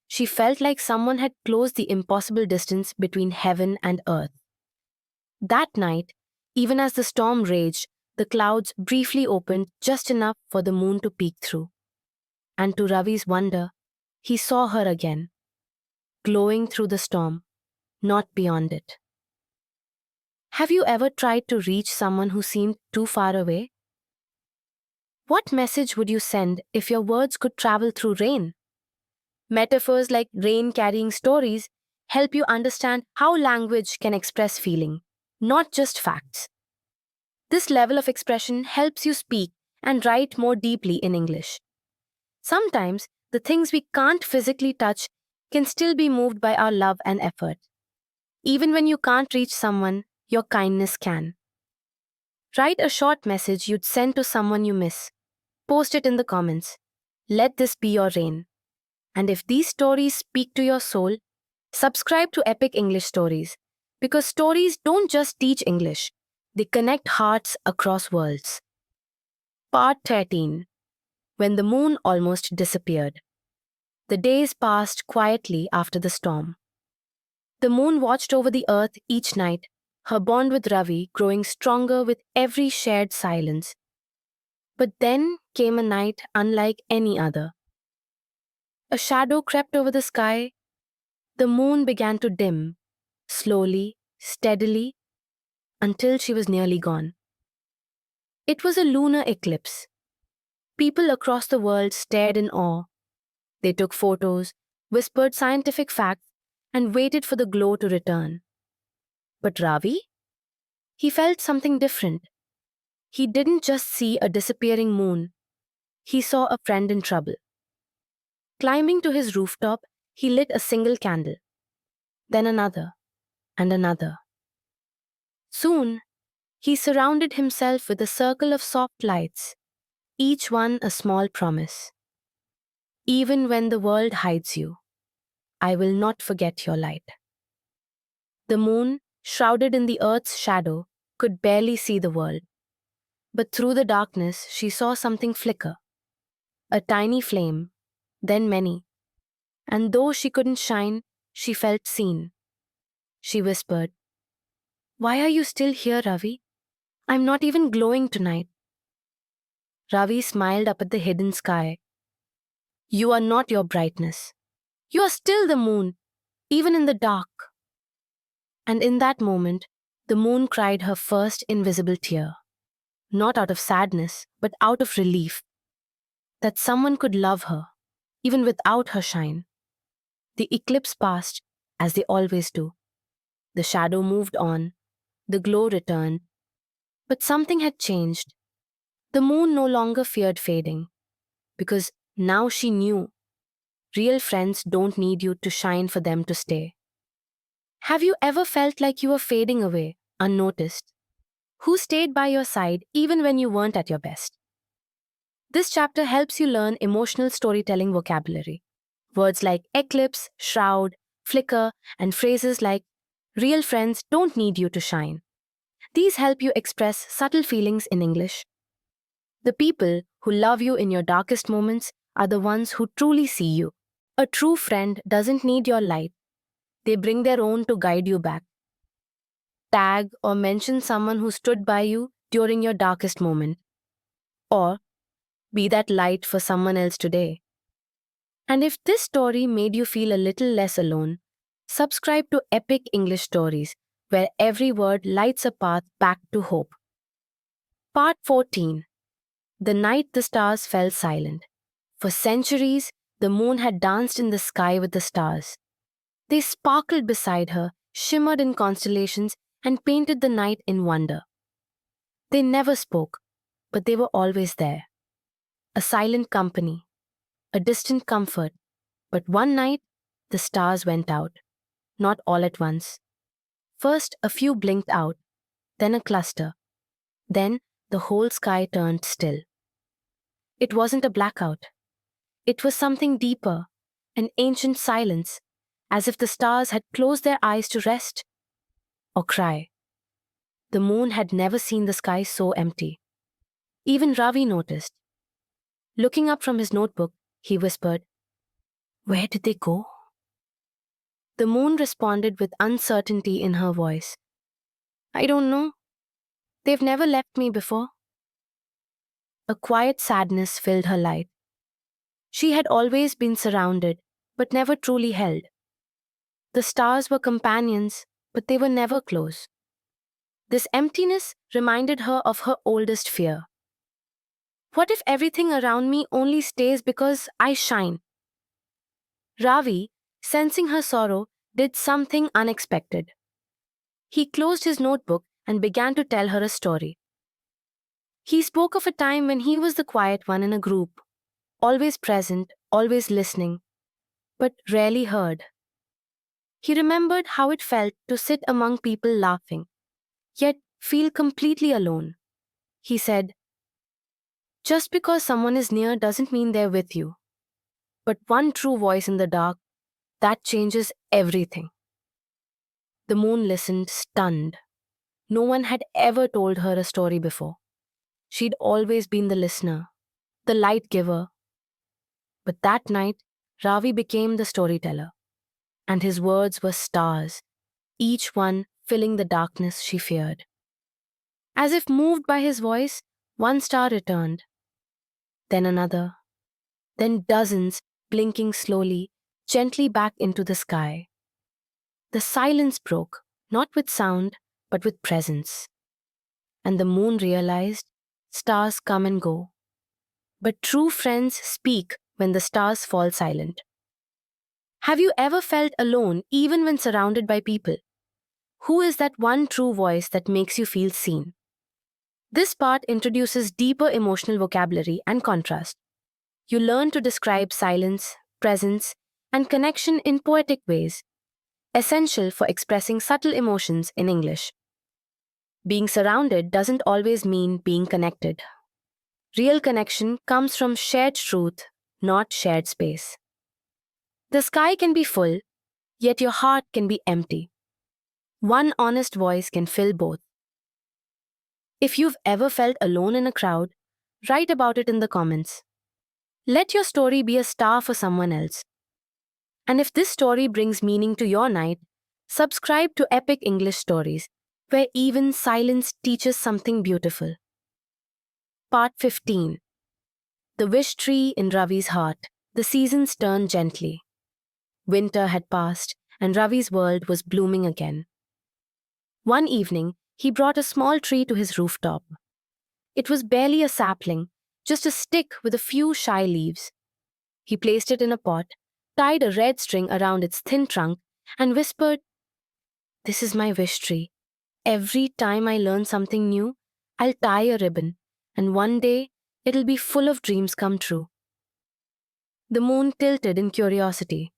She felt like someone had closed the impossible distance between heaven and earth. That night, even as the storm raged, the clouds briefly opened just enough for the moon to peek through. And to Ravi's wonder, he saw her again, glowing through the storm, not beyond it. Have you ever tried to reach someone who seemed too far away? What message would you send if your words could travel through rain? Metaphors like rain carrying stories help you understand how language can express feeling, not just facts. This level of expression helps you speak and write more deeply in English. Sometimes, the things we can't physically touch can still be moved by our love and effort. Even when you can't reach someone, your kindness can. Write a short message you'd send to someone you miss. Post it in the comments. Let this be your rain. And if these stories speak to your soul, subscribe to Epic English Stories, because stories don't just teach English, they connect hearts across worlds. Part 13. When the moon almost disappeared. The days passed quietly after the storm. The moon watched over the earth each night, her bond with Ravi growing stronger with every shared silence. But then came a night unlike any other. A shadow crept over the sky. The moon began to dim, slowly, steadily, until she was nearly gone. It was a lunar eclipse. People across the world stared in awe. They took photos, whispered scientific facts, and waited for the glow to return. But Ravi? He felt something different. He didn't just see a disappearing moon. He saw a friend in trouble. Climbing to his rooftop, he lit a single candle. Then another, and another. Soon, he surrounded himself with a circle of soft lights, each one a small promise. Even when the world hides you, I will not forget your light. The moon, shrouded in the earth's shadow, could barely see the world. But through the darkness, she saw something flicker. A tiny flame, then many. And though she couldn't shine, she felt seen. She whispered, "Why are you still here, Ravi? I'm not even glowing tonight." Ravi smiled up at the hidden sky. "You are not your brightness. You are still the moon, even in the dark." And in that moment, the moon cried her first invisible tear. Not out of sadness, but out of relief. That someone could love her, even without her shine. The eclipse passed, as they always do. The shadow moved on, The glow returned. But something had changed. The moon no longer feared fading, because now she knew real friends don't need you to shine for them to stay. Have you ever felt like you were fading away, unnoticed? Who stayed by your side even when you weren't at your best? This chapter helps you learn emotional storytelling vocabulary. Words like eclipse, shroud, flicker, and phrases like real friends don't need you to shine. These help you express subtle feelings in English. The people who love you in your darkest moments are the ones who truly see you. A true friend doesn't need your light. They bring their own to guide you back. Tag or mention someone who stood by you during your darkest moment. Or be that light for someone else today. And if this story made you feel a little less alone, subscribe to Epic English Stories, where every word lights a path back to hope. Part 14. The night the stars fell silent. For centuries, the moon had danced in the sky with the stars. They sparkled beside her, shimmered in constellations, and painted the night in wonder. They never spoke, but they were always there. A silent company, a distant comfort. But one night, the stars went out. Not all at once. First, a few blinked out, then a cluster. Then, the whole sky turned still. It wasn't a blackout. It was something deeper, an ancient silence, as if the stars had closed their eyes to rest or cry. The moon had never seen the sky so empty. Even Ravi noticed. Looking up from his notebook, he whispered, "Where did they go?" The moon responded with uncertainty in her voice. "I don't know. They've never left me before." A quiet sadness filled her light. She had always been surrounded, but never truly held. The stars were companions, but they were never close. This emptiness reminded her of her oldest fear. What if everything around me only stays because I shine? Ravi, sensing her sorrow, did something unexpected. He closed his notebook and began to tell her a story. He spoke of a time when he was the quiet one in a group, always present, always listening, but rarely heard. He remembered how it felt to sit among people laughing, yet feel completely alone. He said, "Just because someone is near doesn't mean they're with you. But one true voice in the dark, that changes everything." The moon listened, stunned. No one had ever told her a story before. She'd always been the listener, the light giver. But that night, Ravi became the storyteller, and his words were stars, each one filling the darkness she feared. As if moved by his voice, one star returned, then another, then dozens blinking slowly, gently back into the sky. The silence broke, not with sound, but with presence. And the moon realized stars come and go, but true friends speak when the stars fall silent. Have you ever felt alone even when surrounded by people? Who is that one true voice that makes you feel seen? This part introduces deeper emotional vocabulary and contrast. You learn to describe silence, presence, and connection in poetic ways, essential for expressing subtle emotions in English. Being surrounded doesn't always mean being connected. Real connection comes from shared truth, not shared space. The sky can be full, yet your heart can be empty. One honest voice can fill both. If you've ever felt alone in a crowd, write about it in the comments. Let your story be a star for someone else. And if this story brings meaning to your night, subscribe to Epic English Stories, where even silence teaches something beautiful. Part 15. The wish tree in Ravi's heart. The seasons turned gently. Winter had passed, and Ravi's world was blooming again. One evening, he brought a small tree to his rooftop. It was barely a sapling, just a stick with a few shy leaves. He placed it in a pot, tied a red string around its thin trunk, and whispered, "This is my wish tree. every time I learn something new, I'll tie a ribbon, and one day it'll be full of dreams come true. The moon tilted in curiosity.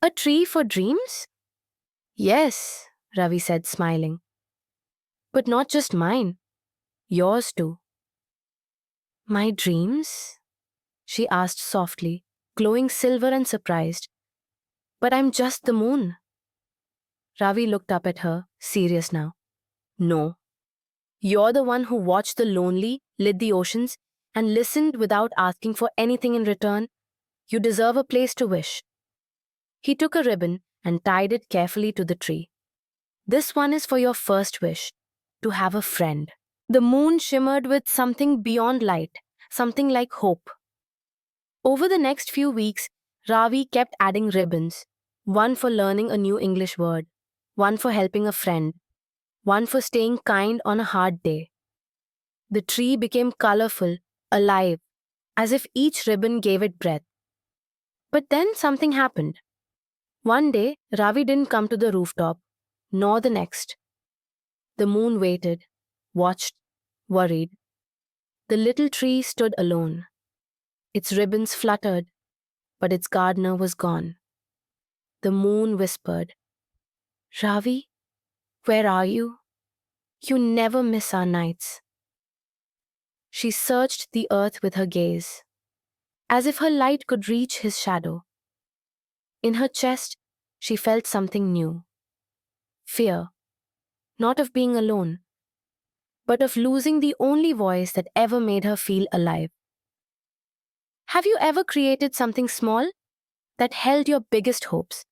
A tree for dreams? Yes, Ravi said, smiling. But not just mine, yours too. My dreams? She asked softly, glowing silver and surprised. But I'm just the moon. Ravi looked up at her, serious now. No. You're the one who watched the lonely, lit the oceans, and listened without asking for anything in return. You deserve a place to wish. He took a ribbon and tied it carefully to the tree. This one is for your first wish, to have a friend. The moon shimmered with something beyond light, something like hope. Over the next few weeks, Ravi kept adding ribbons, one for learning a new English word, one for helping a friend, one for staying kind on a hard day. The tree became colorful, alive, as if each ribbon gave it breath. But then something happened. One day, Ravi didn't come to the rooftop, nor the next. The moon waited, watched, worried. The little tree stood alone. Its ribbons fluttered, but its gardener was gone. The moon whispered, Ravi, where are you? You never miss our nights. She searched the earth with her gaze, as if her light could reach his shadow. In her chest, she felt something new. Fear, not of being alone, but of losing the only voice that ever made her feel alive. Have you ever created something small that held your biggest hopes?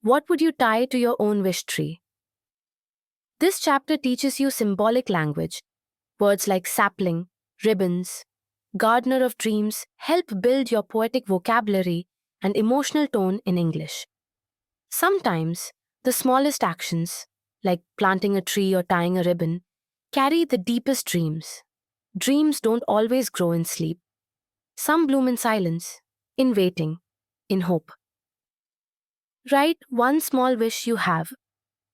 What would you tie to your own wish tree? This chapter teaches you symbolic language. Words like sapling, ribbons, gardener of dreams help build your poetic vocabulary and emotional tone in English. Sometimes, the smallest actions, like planting a tree or tying a ribbon, carry the deepest dreams. Dreams don't always grow in sleep. Some bloom in silence, in waiting, in hope. Write one small wish you have,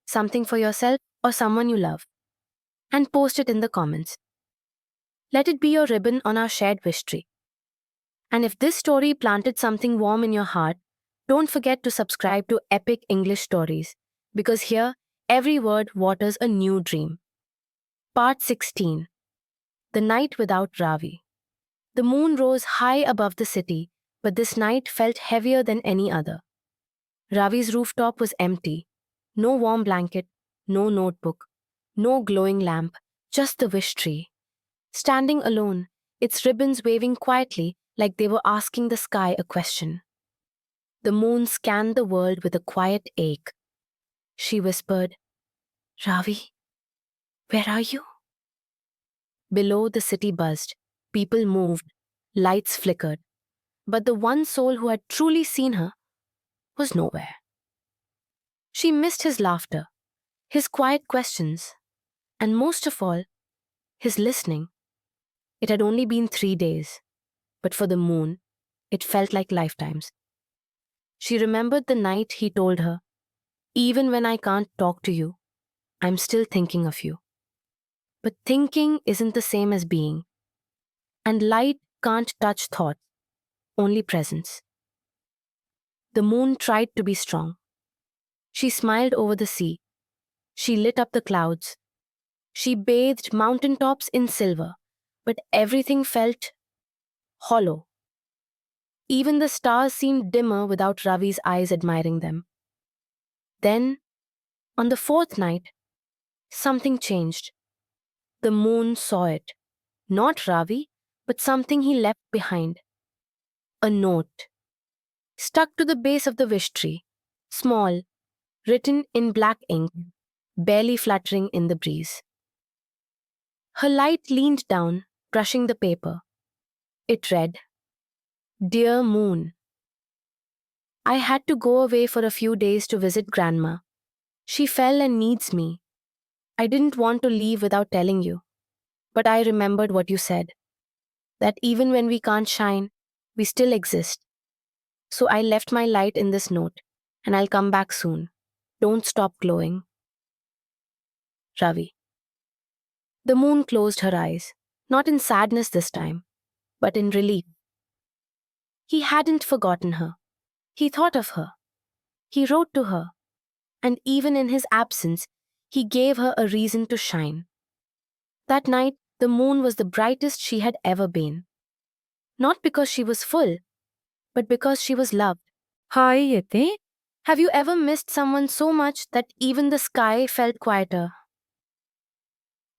something for yourself or someone you love, and post it in the comments. Let it be your ribbon on our shared wish tree. And if this story planted something warm in your heart, don't forget to subscribe to Epic English Stories, because here, every word waters a new dream. Part 16. The Night Without Ravi. The moon rose high above the city, but this night felt heavier than any other. Ravi's rooftop was empty. No warm blanket, no notebook, no glowing lamp, just the wish tree. Standing alone, its ribbons waving quietly like they were asking the sky a question. The moon scanned the world with a quiet ache. She whispered, Ravi, where are you? Below, the city buzzed. People moved. Lights flickered. But the one soul who had truly seen her was nowhere. She missed his laughter, his quiet questions, and most of all, his listening. It had only been 3 days, but for the moon, it felt like lifetimes. She remembered the night he told her, even when I can't talk to you, I'm still thinking of you. But thinking isn't the same as being. And light can't touch thought, only presence. The moon tried to be strong. She smiled over the sea. She lit up the clouds. She bathed mountaintops in silver, but everything felt hollow. Even the stars seemed dimmer without Ravi's eyes admiring them. Then, on the 4th night, something changed. The moon saw it. Not Ravi, but something he left behind. A note. Stuck to the base of the wish tree. Small, written in black ink, barely fluttering in the breeze. Her light leaned down, brushing the paper. It read, Dear Moon, I had to go away for a few days to visit Grandma. She fell and needs me. I didn't want to leave without telling you. But I remembered what you said, that even when we can't shine, we still exist. So I left my light in this note, and I'll come back soon. Don't stop glowing. Ravi. The moon closed her eyes, not in sadness this time, but in relief. He hadn't forgotten her. He thought of her. He wrote to her. And even in his absence, he gave her a reason to shine. That night, the moon was the brightest she had ever been. Not because she was full, but because she was loved. Hi, Yate. Have you ever missed someone so much that even the sky felt quieter?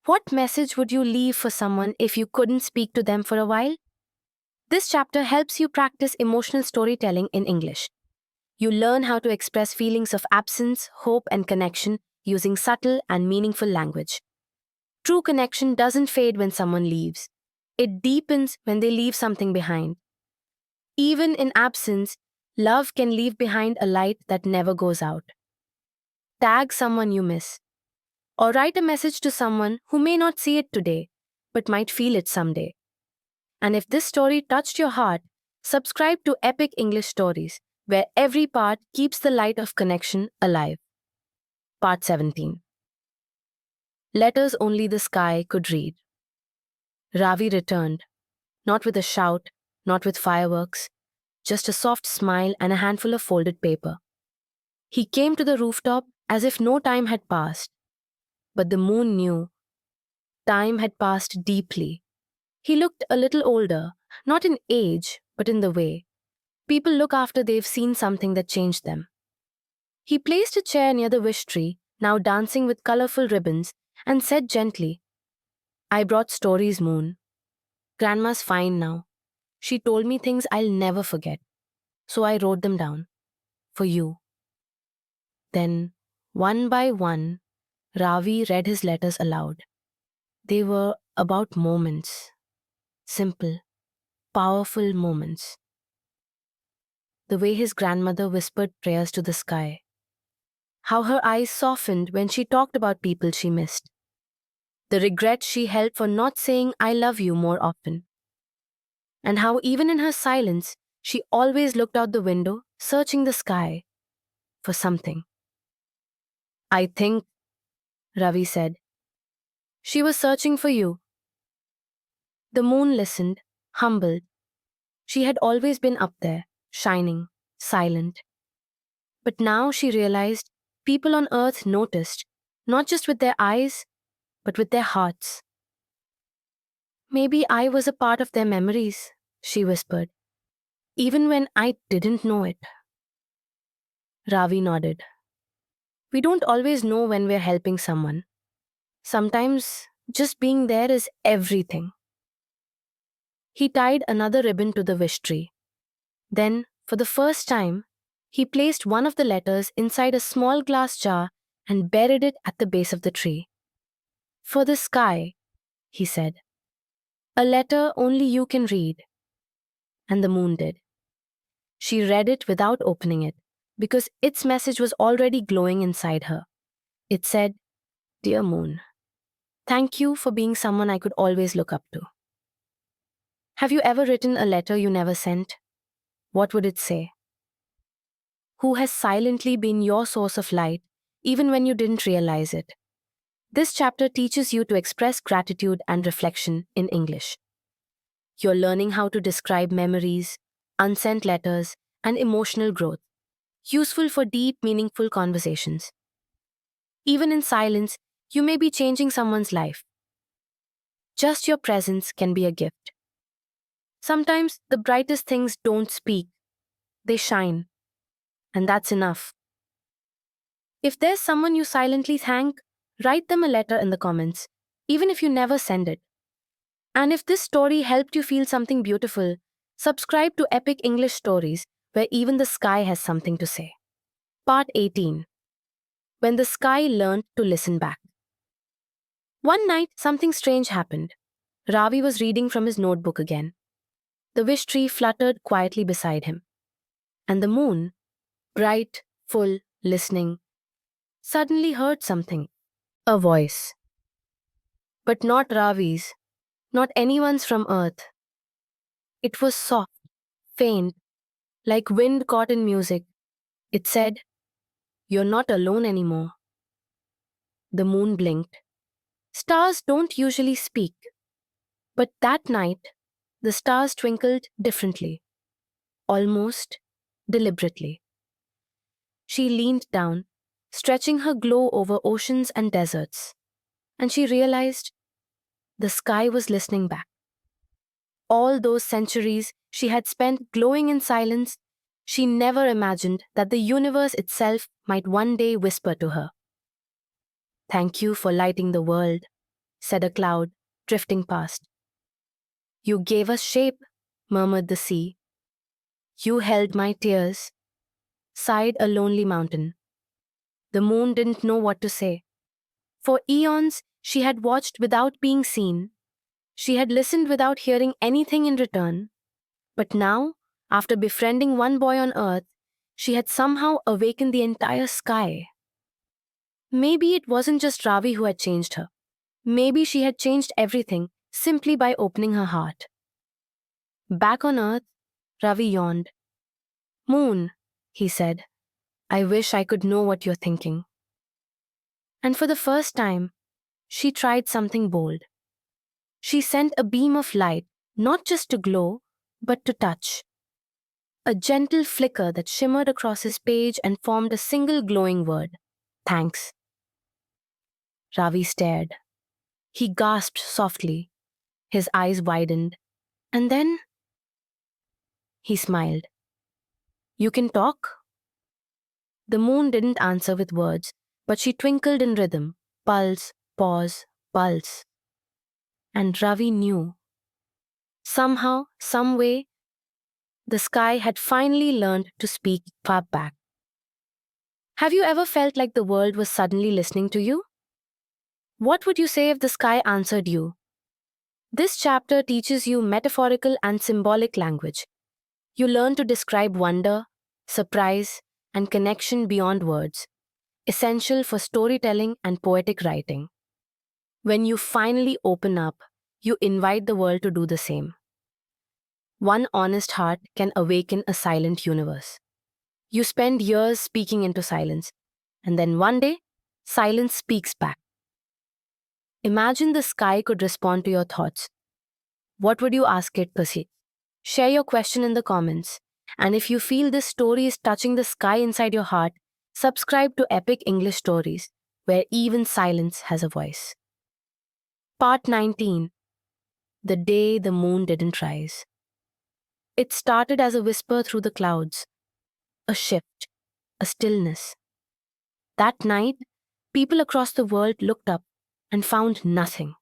What message would you leave for someone if you couldn't speak to them for a while? This chapter helps you practice emotional storytelling in English. You learn how to express feelings of absence, hope, and connection using subtle and meaningful language. True connection doesn't fade when someone leaves. It deepens when they leave something behind. Even in absence, love can leave behind a light that never goes out. Tag someone you miss. Or write a message to someone who may not see it today, but might feel it someday. And if this story touched your heart, subscribe to Epic English Stories, where every part keeps the light of connection alive. Part 17. Letters only the sky could read. Ravi returned, not with a shout, not with fireworks, just a soft smile and a handful of folded paper. He came to the rooftop as if no time had passed. But the moon knew. Time had passed deeply. He looked a little older, not in age, but in the way. People look after they've seen something that changed them. He placed a chair near the wish tree, now dancing with colorful ribbons, and said gently, "I brought stories, Moon. Grandma's fine now. She told me things I'll never forget. So I wrote them down. For you." Then, one by one, Ravi read his letters aloud. They were about moments. Simple, powerful moments. The way his grandmother whispered prayers to the sky. How her eyes softened when she talked about people she missed. The regret she held for not saying "I love you" more often. And how even in her silence, she always looked out the window, searching the sky for something. "I think," Ravi said, "she was searching for you." The moon listened, humbled. She had always been up there, shining, silent. But now she realized people on earth noticed, not just with their eyes, but with their hearts. "Maybe I was a part of their memories," she whispered, "even when I didn't know it." Ravi nodded. We don't always know when we're helping someone. Sometimes just being there is everything. He tied another ribbon to the wish tree. Then, for the first time, he placed one of the letters inside a small glass jar and buried it at the base of the tree. "For the sky," he said. "A letter only you can read." And the moon did. She read it without opening it, because its message was already glowing inside her. It said, "Dear Moon, thank you for being someone I could always look up to." Have you ever written a letter you never sent? What would it say? Who has silently been your source of light, even when you didn't realize it? This chapter teaches you to express gratitude and reflection in English. You're learning how to describe memories, unsent letters, and emotional growth, useful for deep, meaningful conversations. Even in silence, you may be changing someone's life. Just your presence can be a gift. Sometimes the brightest things don't speak, they shine. And that's enough. If there's someone you silently thank, write them a letter in the comments, even if you never send it. And if this story helped you feel something beautiful, subscribe to Epic English Stories, where even the sky has something to say. Part 18. When the sky learned to listen back. One night, something strange happened. Ravi was reading from his notebook again. The wish tree fluttered quietly beside him. And the moon, bright, full, listening, suddenly heard something. A voice. But not Ravi's, not anyone's from Earth. It was soft, faint, like wind caught in music. It said, "You're not alone anymore." The moon blinked. Stars don't usually speak, but that night, the stars twinkled differently, almost deliberately. She leaned down, stretching her glow over oceans and deserts, and she realized the sky was listening back. All those centuries she had spent glowing in silence, she never imagined that the universe itself might one day whisper to her. "Thank you for lighting the world," said a cloud, drifting past. "You gave us shape," murmured the sea. "You held my tears," sighed a lonely mountain. The moon didn't know what to say. For eons, she had watched without being seen. She had listened without hearing anything in return. But now, after befriending one boy on Earth, she had somehow awakened the entire sky. Maybe it wasn't just Ravi who had changed her. Maybe she had changed everything simply by opening her heart. Back on Earth, Ravi yawned. "Moon," he said, "I wish I could know what you're thinking." And for the first time, she tried something bold. She sent a beam of light, not just to glow, but to touch. A gentle flicker that shimmered across his page and formed a single glowing word. "Thanks." Ravi stared. He gasped softly. His eyes widened. And then he smiled. "You can talk?" The moon didn't answer with words, but she twinkled in rhythm. Pulse, pause, pulse. And Ravi knew. Somehow, some way, the sky had finally learned to speak far back. Have you ever felt like the world was suddenly listening to you? What would you say if the sky answered you? This chapter teaches you metaphorical and symbolic language. You learn to describe wonder, surprise, and connection beyond words, essential for storytelling and poetic writing. When you finally open up, you invite the world to do the same. One honest heart can awaken a silent universe. You spend years speaking into silence, and then one day, silence speaks back. Imagine the sky could respond to your thoughts. What would you ask it, Percy? Share your question in the comments. And if you feel this story is touching the sky inside your heart, subscribe to Epic English Stories, where even silence has a voice. Part 19. The Day the Moon Didn't Rise. It started as a whisper through the clouds, a shift, a stillness. That night, people across the world looked up and found nothing.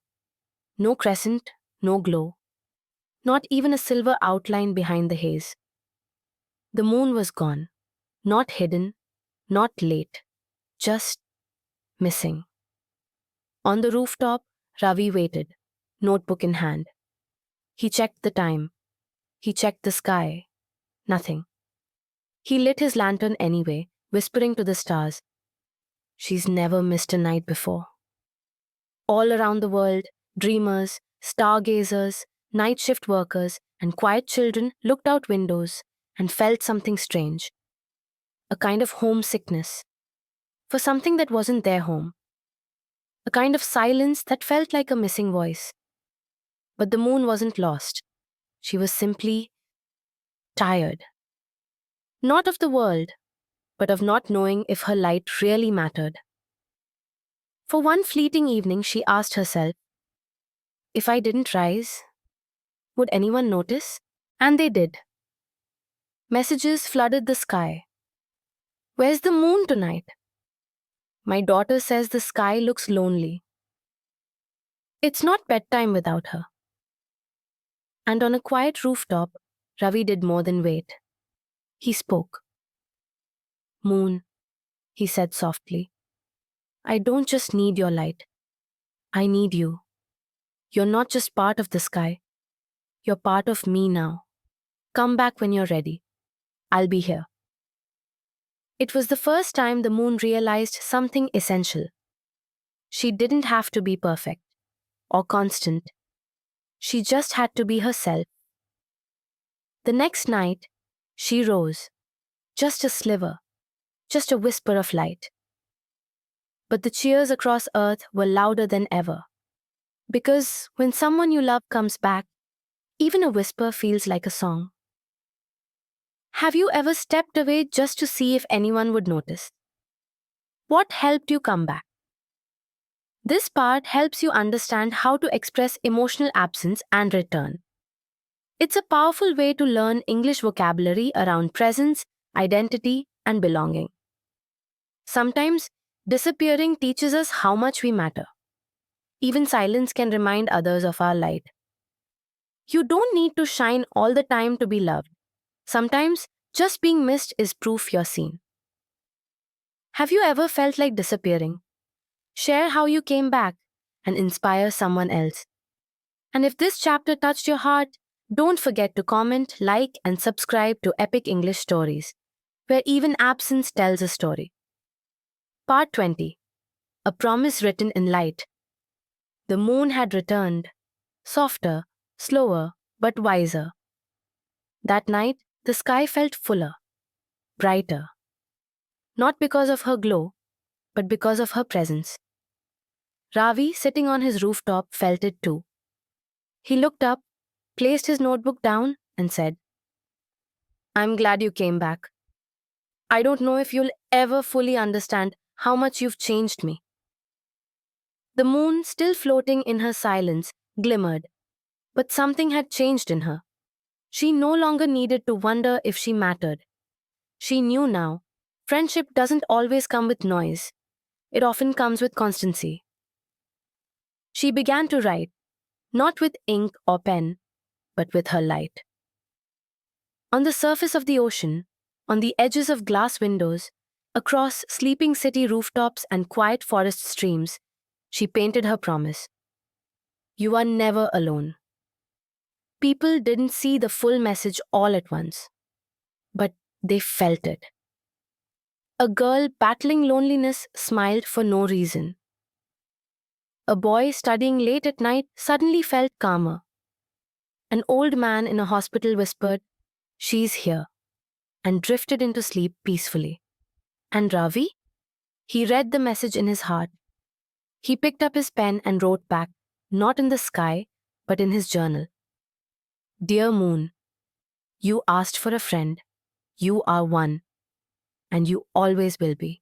No crescent, no glow, not even a silver outline behind the haze. The moon was gone, not hidden, not late, just missing. On the rooftop, Ravi waited, notebook in hand. He checked the time. He checked the sky. Nothing. He lit his lantern anyway, whispering to the stars, "She's never missed a night before." All around the world, dreamers, stargazers, night shift workers, and quiet children looked out windows and felt something strange. A kind of homesickness for something that wasn't their home. A kind of silence that felt like a missing voice. But the moon wasn't lost. She was simply tired. Not of the world, but of not knowing if her light really mattered. For one fleeting evening, she asked herself, if I didn't rise, would anyone notice? And they did. Messages flooded the sky. "Where's the moon tonight? My daughter says the sky looks lonely. It's not bedtime without her." And on a quiet rooftop, Ravi did more than wait. He spoke. "Moon," he said softly, "I don't just need your light. I need you. You're not just part of the sky. You're part of me now. Come back when you're ready. I'll be here." It was the first time the moon realized something essential. She didn't have to be perfect or constant. She just had to be herself. The next night, she rose. Just a sliver, just a whisper of light. But the cheers across Earth were louder than ever. Because when someone you love comes back, even a whisper feels like a song. Have you ever stepped away just to see if anyone would notice? What helped you come back? This part helps you understand how to express emotional absence and return. It's a powerful way to learn English vocabulary around presence, identity, and belonging. Sometimes, disappearing teaches us how much we matter. Even silence can remind others of our light. You don't need to shine all the time to be loved. Sometimes, just being missed is proof you're seen. Have you ever felt like disappearing? Share how you came back and inspire someone else. And if this chapter touched your heart, don't forget to comment, like, and subscribe to Epic English Stories, where even absence tells a story. Part 20. A Promise Written in Light. The moon had returned, softer, slower, but wiser. That night, the sky felt fuller, brighter. Not because of her glow, but because of her presence. Ravi, sitting on his rooftop, felt it too. He looked up, placed his notebook down, and said, "I'm glad you came back. I don't know if you'll ever fully understand how much you've changed me." The moon, still floating in her silence, glimmered, but something had changed in her. She no longer needed to wonder if she mattered. She knew now, friendship doesn't always come with noise. It often comes with constancy. She began to write, not with ink or pen, but with her light. On the surface of the ocean, on the edges of glass windows, across sleeping city rooftops and quiet forest streams, she painted her promise. You are never alone. People didn't see the full message all at once, but they felt it. A girl battling loneliness smiled for no reason. A boy studying late at night suddenly felt calmer. An old man in a hospital whispered, "She's here," and drifted into sleep peacefully. And Ravi? He read the message in his heart. He picked up his pen and wrote back, not in the sky, but in his journal. Dear Moon, you asked for a friend. You are one, and you always will be.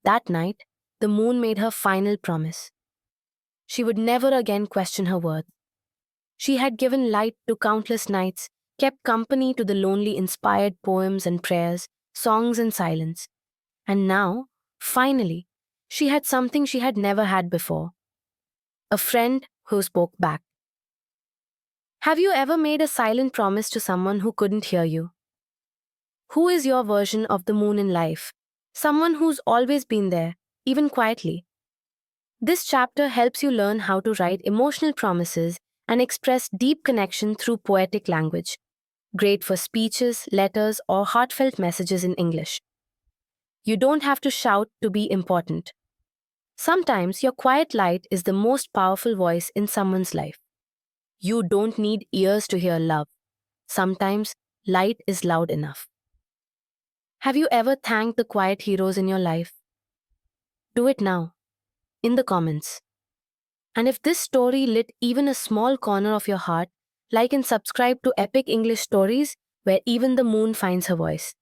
That night, the moon made her final promise. She would never again question her worth. She had given light to countless nights, kept company to the lonely inspired poems and prayers, songs and silence. And now, finally, she had something she had never had before. A friend who spoke back. Have you ever made a silent promise to someone who couldn't hear you? Who is your version of the moon in life? Someone who's always been there, even quietly. This chapter helps you learn how to write emotional promises and express deep connection through poetic language. Great for speeches, letters, or heartfelt messages in English. You don't have to shout to be important. Sometimes your quiet light is the most powerful voice in someone's life. You don't need ears to hear love. Sometimes light is loud enough. Have you ever thanked the quiet heroes in your life? Do it now, in the comments. And if this story lit even a small corner of your heart, like and subscribe to Epic English Stories, where even the moon finds her voice.